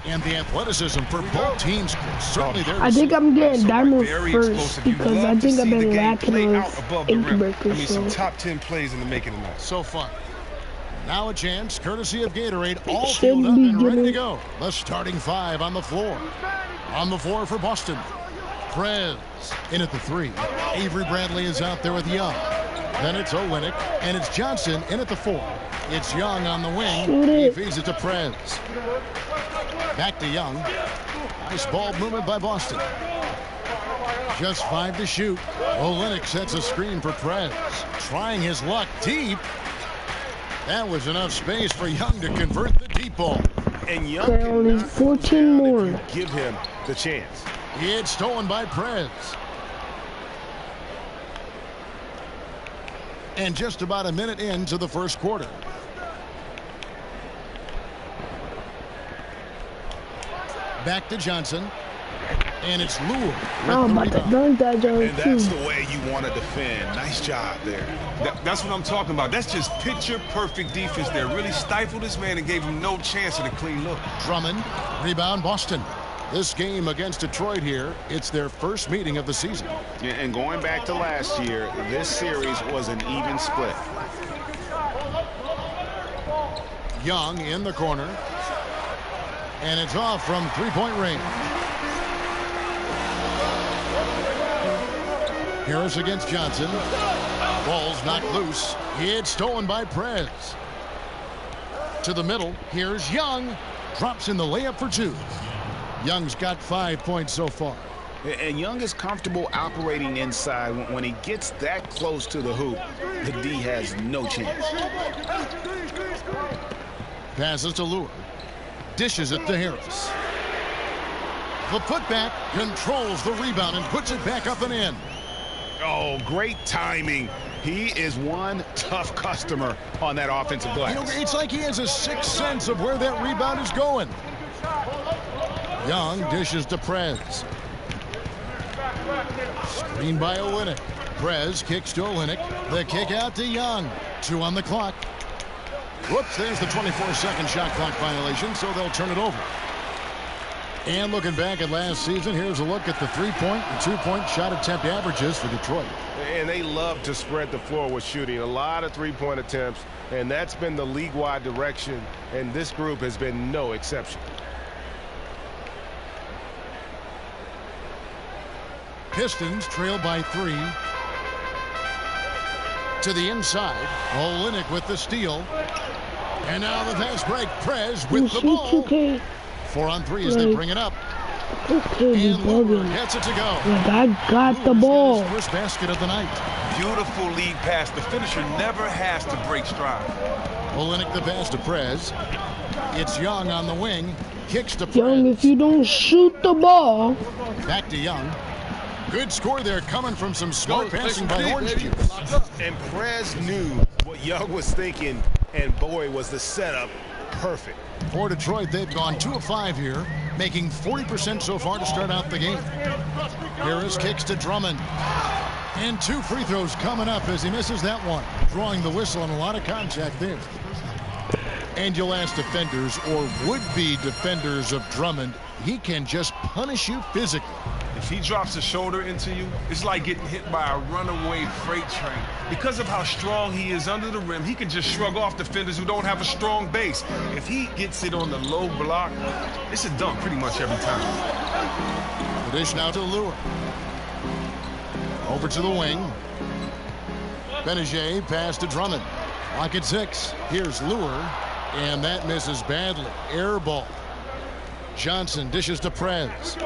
And the athleticism for both teams. Certainly there. I think I'm getting diamond first because I think I've been lacking those ink breakers. Some top 10 plays in the making tonight. So far. Now a chance, courtesy of Gatorade, all filled up and ready to go. The starting five on the floor. On the floor for Boston. Prez in at the 3. Avery Bradley is out there with Young. Then it's Olynyk, and it's Johnson in at the 4. It's Young on the wing. He feeds it to Prez. Back to Young. Nice ball movement by Boston. Just 5 to shoot. Olynyk sets a screen for Prez. Trying his luck deep. That was enough space for Young to convert the deep ball. And Young only 14 more. Give him the chance. It's stolen by Prez. And just about a minute into the first quarter. Back to Johnson. And it's Lure. I'm about to dunk that Johnson. And that's the way you want to defend. Nice job there. That's what I'm talking about. That's just picture-perfect defense there. Really stifled this man and gave him no chance at a clean look. Drummond, rebound Boston. This game against Detroit here, it's their first meeting of the season. Yeah, and going back to last year, this series was an even split. Young in the corner. And it's off from three-point range. Harris against Johnson. Ball's knocked loose. It's stolen by Prez. To the middle. Here's Young. Drops in the layup for 2. Young's got 5 points so far. And Young is comfortable operating inside. When he gets that close to the hoop, the D has no chance. Passes to Lure. Dishes it to Harris. The putback controls the rebound and puts it back up and in. Oh, great timing. He is one tough customer on that offensive glass. You know, it's like he has a sixth sense of where that rebound is going. Young dishes to Prez. Screen by Olynyk. Prez kicks to Olynyk. The kick out to Young. 2 on the clock. Whoops, there's the 24-second shot clock violation, so they'll turn it over. And looking back at last season, here's a look at the 3-point and 2-point shot attempt averages for Detroit. And they love to spread the floor with shooting. A lot of 3-point attempts, and that's been the league-wide direction, and this group has been no exception. Pistons trail by 3. To the inside. Olynyk with the steal. And now the fast break. Prez with the ball. 4 on 3 as they bring it up. And Lure gets it to go. I got the ball. First basket of the night. Beautiful lead pass. The finisher never has to break stride. Olynyk the pass to Prez. It's Young on the wing. Kicks to Prez. Young, if you don't shoot the ball. Back to Young. Good score there coming from some smart passing by Orange Juice. And Prez knew what Young was thinking, and boy, was the setup perfect. For Detroit, they've gone 2 of 5 here, making 40% so far to start out the game. Harris kicks to Drummond. And 2 free throws coming up as he misses that one. Drawing the whistle and a lot of contact there. And you'll ask defenders or would-be defenders of Drummond, he can just punish you physically. If he drops a shoulder into you, it's like getting hit by a runaway freight train. Because of how strong he is under the rim, he can just shrug off defenders who don't have a strong base. If he gets it on the low block, it's a dunk pretty much every time. The dish now to Lure. Over to the wing. Benajay pass to Drummond. Lock at 6. Here's Lure. And that misses badly. Air ball. Johnson dishes to Prez.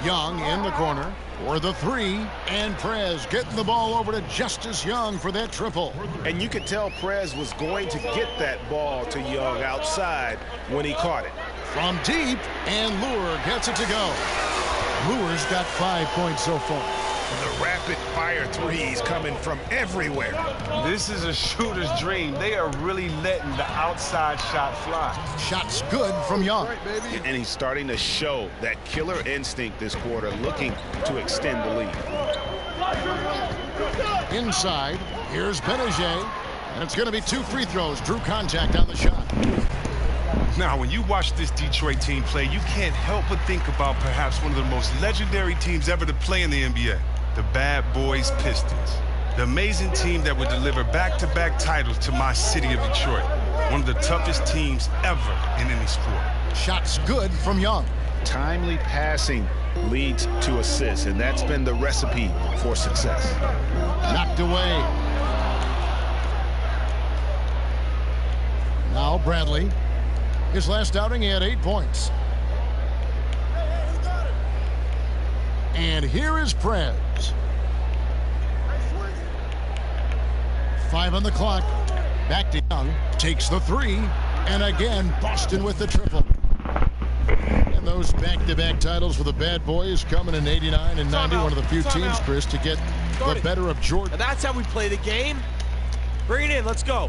Young in the corner for the three, and Prez getting the ball over to Justice Young for that triple. And you could tell Prez was going to get that ball to Young outside when he caught it. From deep, and Lure gets it to go. Lure's got 5 points so far. The rapid-fire threes coming from everywhere. This is a shooter's dream. They are really letting the outside shot fly. Shot's good from Young. And he's starting to show that killer instinct this quarter, looking to extend the lead. Inside, here's Benajay, and it's going to be 2 free throws. Drew contact on the shot. Now, when you watch this Detroit team play, you can't help but think about perhaps one of the most legendary teams ever to play in the NBA, the Bad Boys Pistons. The amazing team that would deliver back-to-back titles to my city of Detroit. One of the toughest teams ever in any sport. Shot's good from Young. Timely passing leads to assists, and that's been the recipe for success. Knocked away. Now Bradley. His last outing, he had 8 points. And here is Prez. 5 on the clock. Back to Young. Takes the 3. And again, Boston with the triple. And those back-to-back titles for the Bad Boys coming in 89 and 90. One of the few teams, Chris, to get the better of Jordan. Now that's how we play the game. Bring it in. Let's go.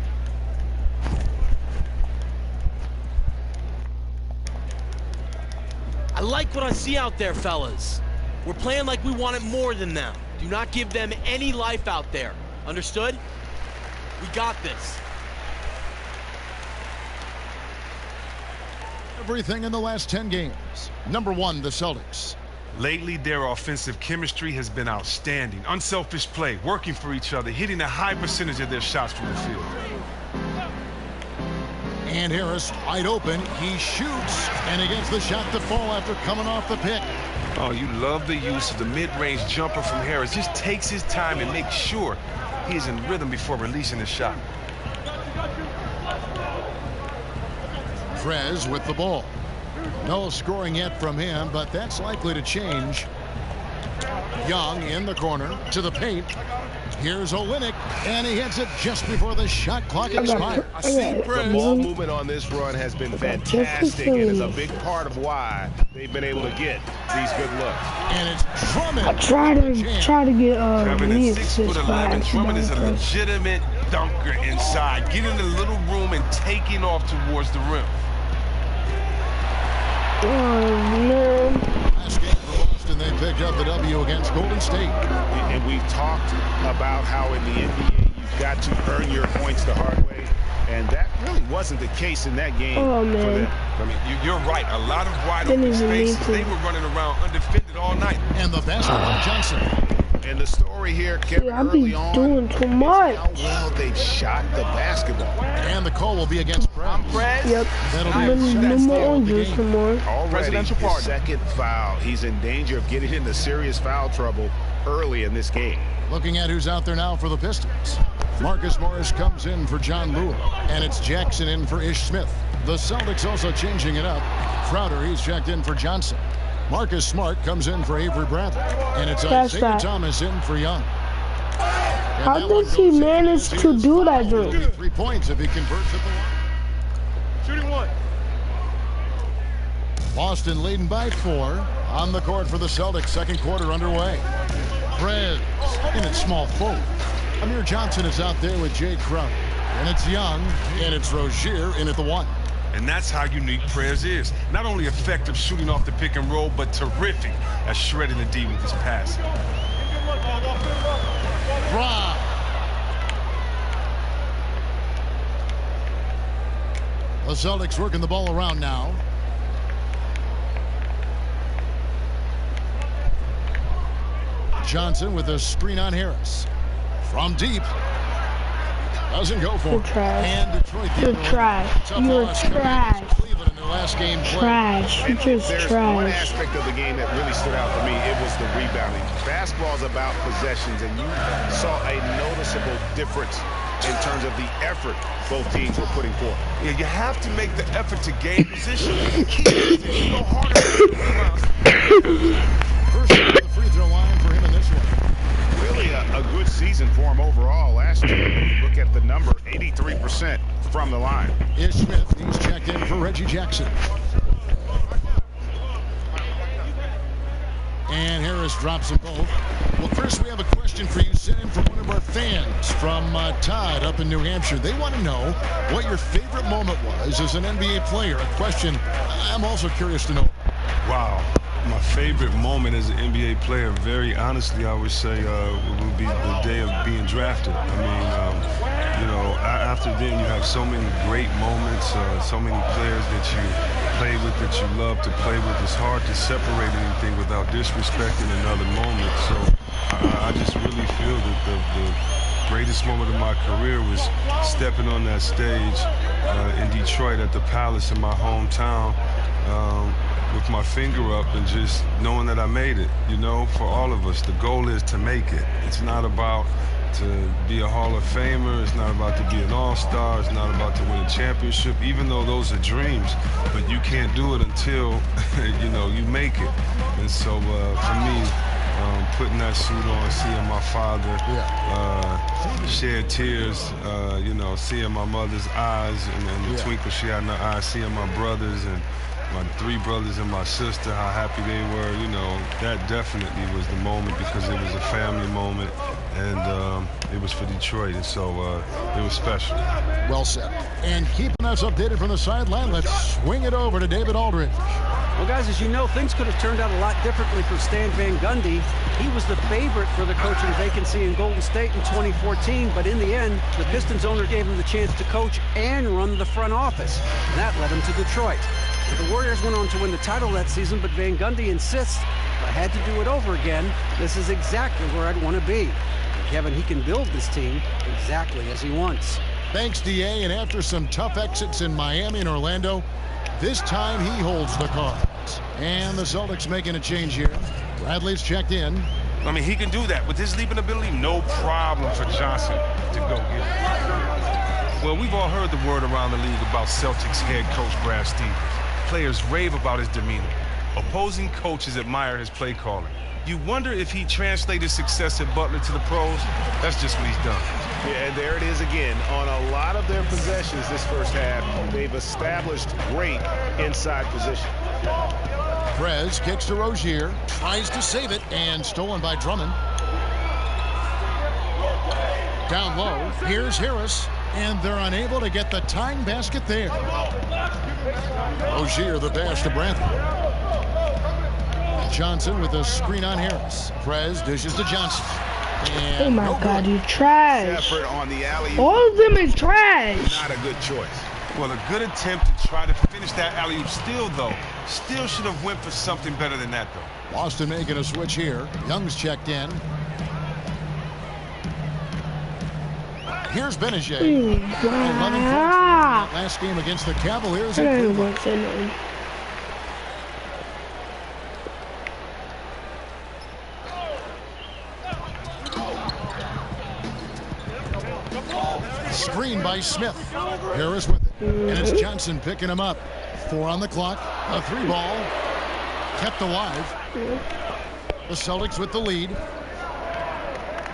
I like what I see out there, fellas. We're playing like we want it more than them. Do not give them any life out there. Understood? We got this. Everything in the last 10 games. Number 1, the Celtics. Lately, their offensive chemistry has been outstanding. Unselfish play, working for each other, hitting a high percentage of their shots from the field. And Harris wide open. He shoots, and he gets the shot to fall after coming off the pick. Oh, you love the use of the mid-range jumper from Harris. Just takes his time and makes sure he's in rhythm before releasing the shot. Prez with the ball. No scoring yet from him, but that's likely to change. Young in the corner to the paint. Here's Olynyk, and he hits it just before the shot clock expires. The ball movement on this run has been fantastic and is a big part of why they've been able to get these good looks. And it's Drummond. I try to get Drummond at 6'11", Drummond is a legitimate dunker inside, getting a little room and taking off towards the rim. Oh man. Last game for Boston, they picked up the W against Golden State. And we've talked about how in the NBA you've got to earn your points the hard way, and that really wasn't the case in that game. Oh man. For them. I mean, you're right. A lot of wide open spaces. They were running around undefended all night. And the basket from Johnson. And the story here, Kevin, early on, doing too much. How well they've shot the basketball. And the call will be against Prez. Yep. That'll No more oranges tomorrow. Already his second foul. He's in danger of getting into serious foul trouble early in this game. Looking at who's out there now for the Pistons. Marcus Morris comes in for John Lewis, and it's Jackson in for Ish Smith. The Celtics also changing it up. Crowder, he's checked in for Johnson. Marcus Smart comes in for Avery Bradley, and it's Isaiah Thomas in for Young. How does he manage to do that, Drew? 3 points if he converts at the line. Shooting 1. Boston leading by 4 on the court for the Celtics. Second quarter underway. Prez in its small forward. Amir Johnson is out there with Jay Crowder. And it's Young, and it's Rozier in at the 1. And that's how unique Prez is. Not only effective shooting off the pick and roll, but terrific at shredding the D with his passing. Bra. The Celtics working the ball around now. Johnson with a screen on Harris. From deep. Doesn't go for it. And Detroit. You're trash. You're trash. Cleveland in their last game. Trash. You're just There's trash. one aspect of the game that really stood out for me. It was the rebounding. Basketball's about possessions, and you saw a noticeable difference in terms of the effort both teams were putting forth. Yeah, you have to make the effort to gain position. The key is if you go harder. First shot at the free throw line for him in this one. Really a good season for him overall last year. When you look at the number, 83% from the line. Ish Smith, he's checked in for Reggie Jackson. And Harris drops them both. Well, Chris, we have a question for you sent in from one of our fans from Todd up in New Hampshire. They want to know what your favorite moment was as an NBA player. A question I'm also curious to know. Wow. My favorite moment as an NBA player, very honestly, I would say would be the day of being drafted. I mean, you know, after then you have so many great moments, so many players that you play with, that you love to play with. It's hard to separate anything without disrespecting another moment. So I just really feel that the greatest moment of my career was stepping on that stage in Detroit at the Palace in my hometown. With my finger up and just knowing that I made it, you know, for all of us. The goal is to make it. It's not about to be a Hall of Famer. It's not about to be an All-Star. It's not about to win a championship, even though those are dreams. But you can't do it until, you know, you make it. And so for me, putting that suit on, seeing my father shed tears, you know, seeing my mother's eyes and the twinkle she had in her eyes, seeing my brothers and my 3 brothers and my sister, how happy they were, you know, that definitely was the moment because it was a family moment and it was for Detroit, and so it was special. Well said. And keeping us updated from the sideline, let's swing it over to David Aldridge. Well, guys, as you know, things could have turned out a lot differently for Stan Van Gundy. He was the favorite for the coaching vacancy in Golden State in 2014, but in the end, the Pistons owner gave him the chance to coach and run the front office. And that led him to Detroit. The Warriors went on to win the title that season, but Van Gundy insists, if I had to do it over again, this is exactly where I'd want to be. And Kevin, he can build this team exactly as he wants. Thanks, D.A., and after some tough exits in Miami and Orlando, this time he holds the cards. And the Celtics making a change here. Bradley's checked in. I mean, he can do that. With his leaping ability, no problem for Johnson to go get it. Well, we've all heard the word around the league about Celtics head coach Brad Stevens. Players rave about his demeanor. Opposing coaches admire his play calling. You wonder if he translated success at Butler to the pros. That's just what he's done. Yeah, and there it is again. On a lot of their possessions this first half, they've established great inside position. Prez kicks to Rozier, tries to save it, and stolen by Drummond. Down low, here's Harris, and they're unable to get the tying basket there. Rozier the pass to Brantley. Johnson with a screen on Harris. Prez dishes to Johnson. And oh my God, you trash. On the alley. All of them is trash. Not a good choice. Well, a good attempt to try to finish that alley-oop still, though. Still should have went for something better than that, though. Boston making a switch here. Young's checked in. Here's Benajay. 11 points last game against the Cavaliers. Screen by Smith. Harris with it. And it's Johnson picking him up. 4 on the clock. A 3 ball. Kept alive. The Celtics with the lead.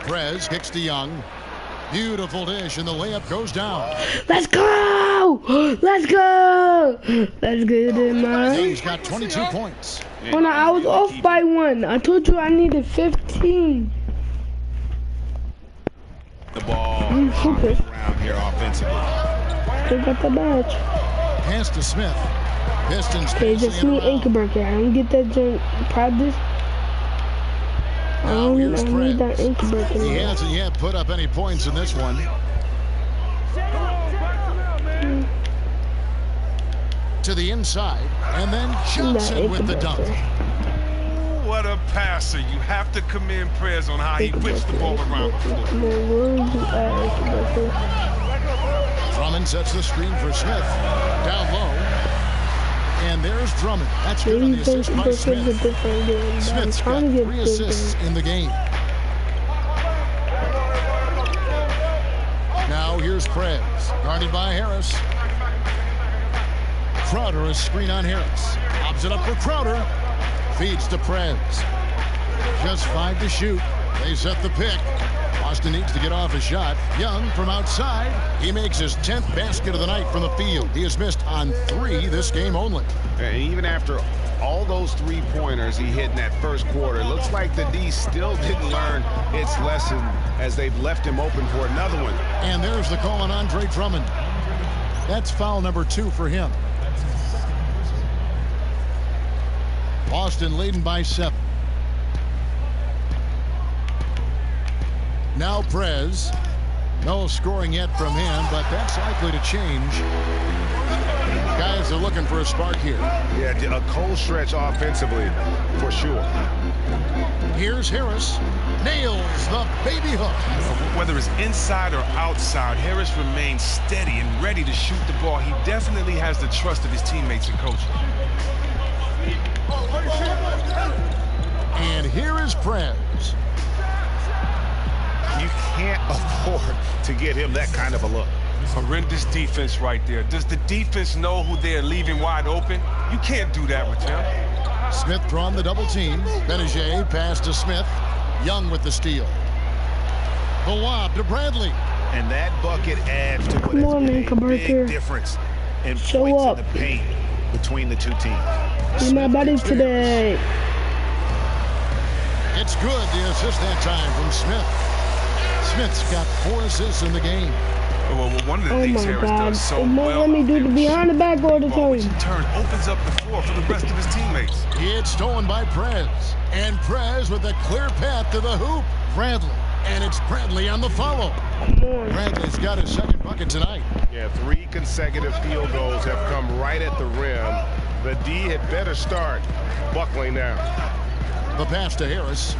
Prez kicks to Young. Beautiful dish, and the layup goes down. Let's go! Let's go! Let's get it, man. He's got 22 points. Oh no, I was off by 1. I told you I needed 15. The ball around here offensively. Still got the badge. Pass to Smith. Pistons. Okay, just need Ankerberg here. I don't get that junk practice. I don't need that Ankerberg anymore. He hasn't yet put up any points in this one. To the inside, and then Johnson with the dunk. What a passer. You have to commend Prez on how he whips the ball around the floor. Drummond sets the screen for Smith. Down low. And there's Drummond. That's good on the assist by Smith. Smith's got 3 assists in the game. Now Prez, guarded by Harris. Crowder, a screen on Harris. Lobs it up for Crowder. Feeds to Prez. Just 5 to shoot. They set the pick. Boston needs to get off a shot. Young from outside. He makes his 10th basket of the night from the field. He has missed on 3 this game only. And even after all those three-pointers he hit in that first quarter, it looks like the D still didn't learn its lesson as they've left him open for another one. And there's the call on Andre Drummond. That's foul number 2 for him. Boston leading by 7. Now Prez. No scoring yet from him, but that's likely to change. Guys are looking for a spark here. Yeah, a cold stretch offensively, for sure. Here's Harris. Nails the baby hook. Whether it's inside or outside, Harris remains steady and ready to shoot the ball. He definitely has the trust of his teammates and coach. And here is Prez. You can't afford to get him that kind of a look. Horrendous defense right there. Does the defense know who they're leaving wide open? You can't do that with him. Smith drawn the double team. Benajay pass to Smith. Young with the steal. The lob to Bradley. And that bucket adds to what has been a big difference in points in the paint between the two teams. Be my buddy today. It's good, the assist that time from Smith. Smith's got 4 assists in the game. Well, one of the things Harris does so well. Let me do the behind the back or the turn opens up the floor for the rest of his teammates. It's stolen by Prez. And Prez with a clear path to the hoop. Bradley. And it's Bradley on the follow. Bradley's got his second bucket tonight. Yeah, 3 consecutive field goals have come right at the rim. The D had better start buckling down. The pass to Harris.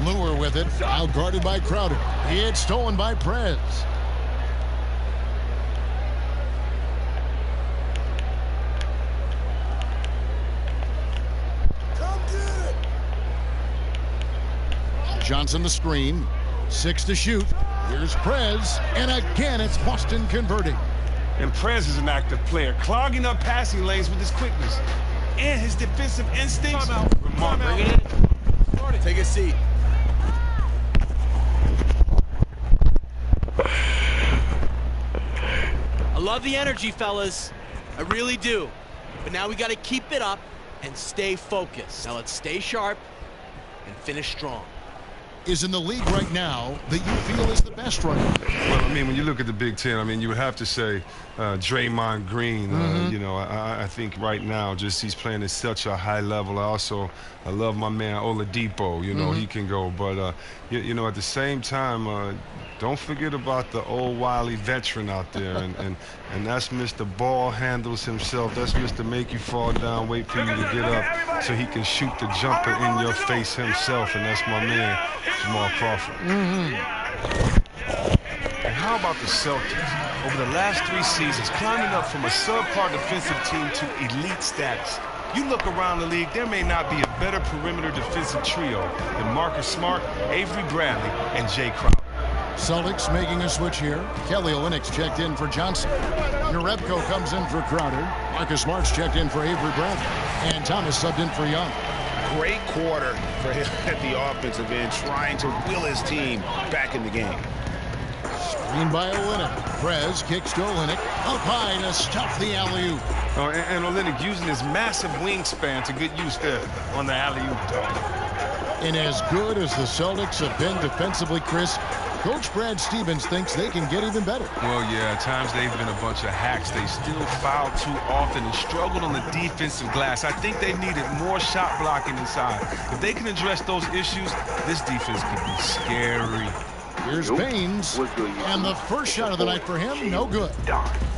Lure with it. Out guarded by Crowder. It's stolen by Prez. Johnson the screen. 6 to shoot. Here's Prez. And again, it's Boston converting. And Prez is an active player, clogging up passing lanes with his quickness. And his defensive instincts. Remarkable. Bring it in. Take a seat. I love the energy, fellas. I really do. But now we got to keep it up and stay focused. Now let's stay sharp and finish strong. Is in the league right now that you feel is the best right now? Well, I mean, when you look at the Big Ten, I mean, you would have to say Draymond Green. You know, I think right now just he's playing at such a high level. I love my man Oladipo. You know, he can go. But, you know, at the same time, don't forget about the old wily veteran out there. And that's Mr. Ball Handles himself. That's Mr. Make You Fall Down, wait for you to get up so he can shoot the jumper in your face himself. And that's my man, Jamal Crawford. And how about the Celtics? Over the last 3 seasons, climbing up from a subpar defensive team to elite status. You look around the league, there may not be a better perimeter defensive trio than Marcus Smart, Avery Bradley, and Jay Crowder. Celtics making a switch here. Kelly Olynyk's checked in for Johnson. Jerebko comes in for Crowder. Marcus Smart's checked in for Avery Bradley. And Thomas subbed in for Young. Great quarter for him at the offensive end, trying to will his team back in the game. Screen by Olynyk. Prez kicks to Olynyk. Up high to stop the alley-oop. Oh, and Olynyk using his massive wingspan to get used there on the alley-oop. And as good as the Celtics have been defensively, Chris, Coach Brad Stevens thinks they can get even better. Well, yeah, at times they've been a bunch of hacks. They still foul too often and struggled on the defensive glass. I think they needed more shot blocking inside. If they can address those issues, this defense could be scary. Here's Baines, and the first shot of the night for him, no good.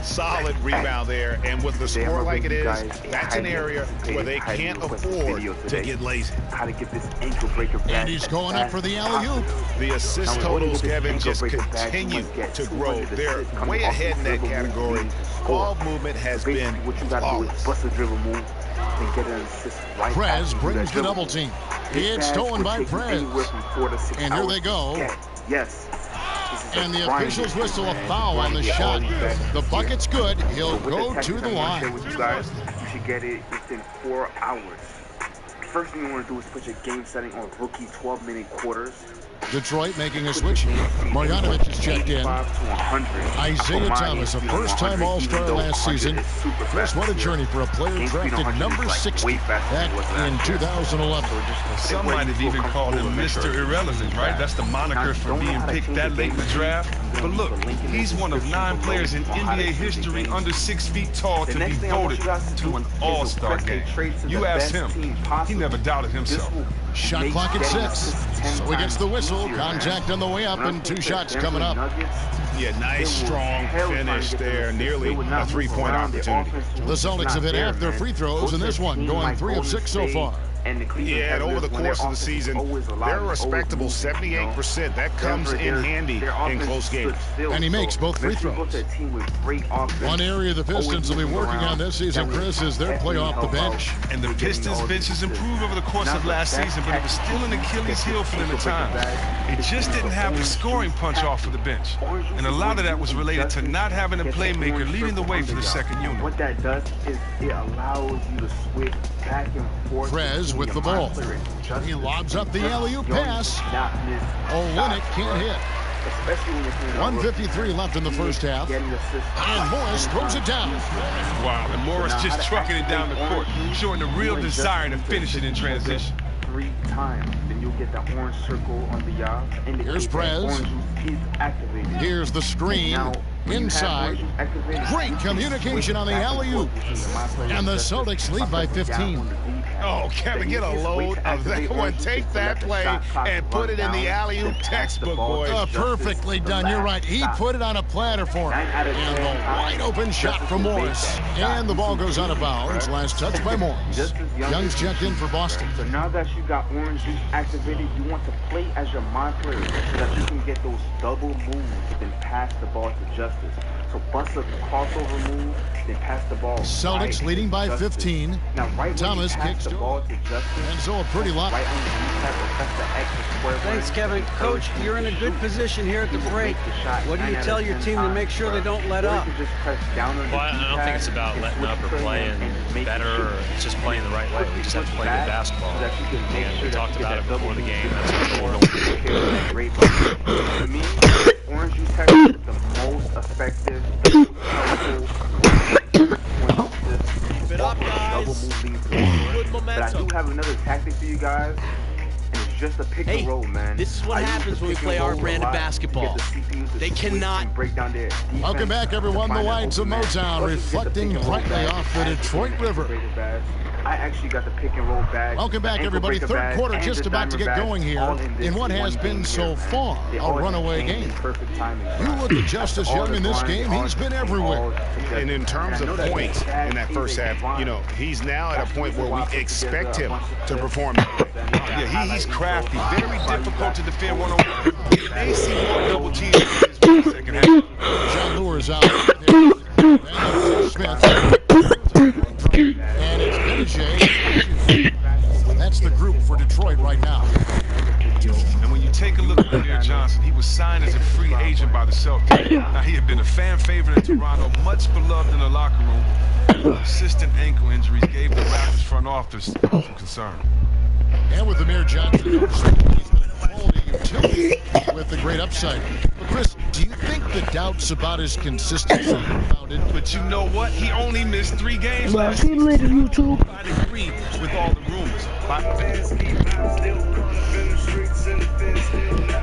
Solid rebound there, and with the score like it is, that's an area where they can't afford to get lazy. And he's going up for the alley-oop. The assist totals, Kevin, just continue to grow. They're way ahead in that category. Ball movement has been flawless. Prez brings the double team. It's stolen by Prez. And here they go. And the officials whistle a foul on the shot. The bucket's good. He'll go to the line. With you guys, you should get it within 4 hours. First thing you want to do is put your game setting on rookie 12-minute quarters. Detroit making a switch. Marjanovic is checked in. Isaiah Thomas, a first-time All-Star last season. Chris, what a journey for a player drafted number 60 back in 2011. Some might have even called him Mr. Irrelevant, right? That's the moniker for being picked that late in the draft. But look, he's one of 9 players in NBA history under 6 feet tall to be voted to an All-Star game. You ask him, he never doubted himself. Shot clock at 6. So he gets the whistle. Contact on the way up and 2 shots coming up. Yeah, nice, strong finish there. Nearly a three-point opportunity. The Celtics have hit half their free throws in this one, going 3 of 6 so far. Yeah, and over the course of the season, they're a respectable 78%. That comes in handy in close games. And he makes both free throws. One area the Pistons will be working on this season, Chris, is their play off the bench. And the Pistons bench has improved over the course of last season, but it was still an Achilles heel for them at times. It just didn't have the scoring punch off of the bench. And a lot of that was related to not having a playmaker leading the way for the second unit. What that does is it allows you to switch back and forth. Prez with the ball. He lobs up the alley-oop pass. Olynyk can't hit. 1:53 left in the first half. And Morris throws it down. Wow, and Morris just trucking it down the court, showing the real desire to finish it in transition. 3 times, then you'll get the orange circle on the Here's Prez. Here's the screen. Inside. Great communication on the alley-oop. And the Celtics lead by 15. Oh, Kevin, get a load of that one. Take that play and put it in the alley-oop textbook, boys. Perfectly done. You're right. He put it on a platter for him. And the wide-open shot from Morris. And the ball goes out of bounds. Last touch by Morris. Young's checked in for Boston. So now that you got orange juice activated, you want to play as your mind player so that you can get those double moves and pass the ball to Justice. So bust a crossover move, then pass the ball. Celtics leading by 15. Now, Thomas kicks the ball to Justice. And so a pretty lot. Thanks, Kevin. Coach, you're in a good position here at the break. What do you tell your team to make sure they don't let up? Well, I don't think it's about letting up or playing better, or it's just playing the right way. We just have to play good basketball. And we talked about it before the game. That's what we're going. To me, orange juice tactic is the most effective. Keep it up, guys. Good momentum. But I do have another tactic for you guys. And it's just a pick and roll, man. This is what happens when we play our brand of basketball. They cannot break down their defense. Welcome back, everyone. The lights of Motown reflecting brightly off the Detroit River. I actually got the pick and roll bag. Welcome back, everybody. Third quarter just about to get going here in what has been so far a runaway game. You look at Justice Young in this game. He's been everywhere. And in terms of points in that first half, you know, he's now at a point where we expect him to perform. Yeah, he's crafty, very difficult to defend one-on-one. He may see more double teams in his second half. John Lewis out. And Smith. And it's NJ. That's the group for Detroit right now. And when you take a look at Amir Johnson, he was signed as a free agent by the Celtics. Now, he had been a fan favorite in Toronto, much beloved in the locker room. Persistent ankle injuries gave the Raptors front office some concern. And with Amir Johnson, he's been a quality utility with the great upside. But Chris, do you think the doubts about his consistency are founded? But you know what? He only missed 3 games. Well, see you later, YouTube. I agree with all the rumors.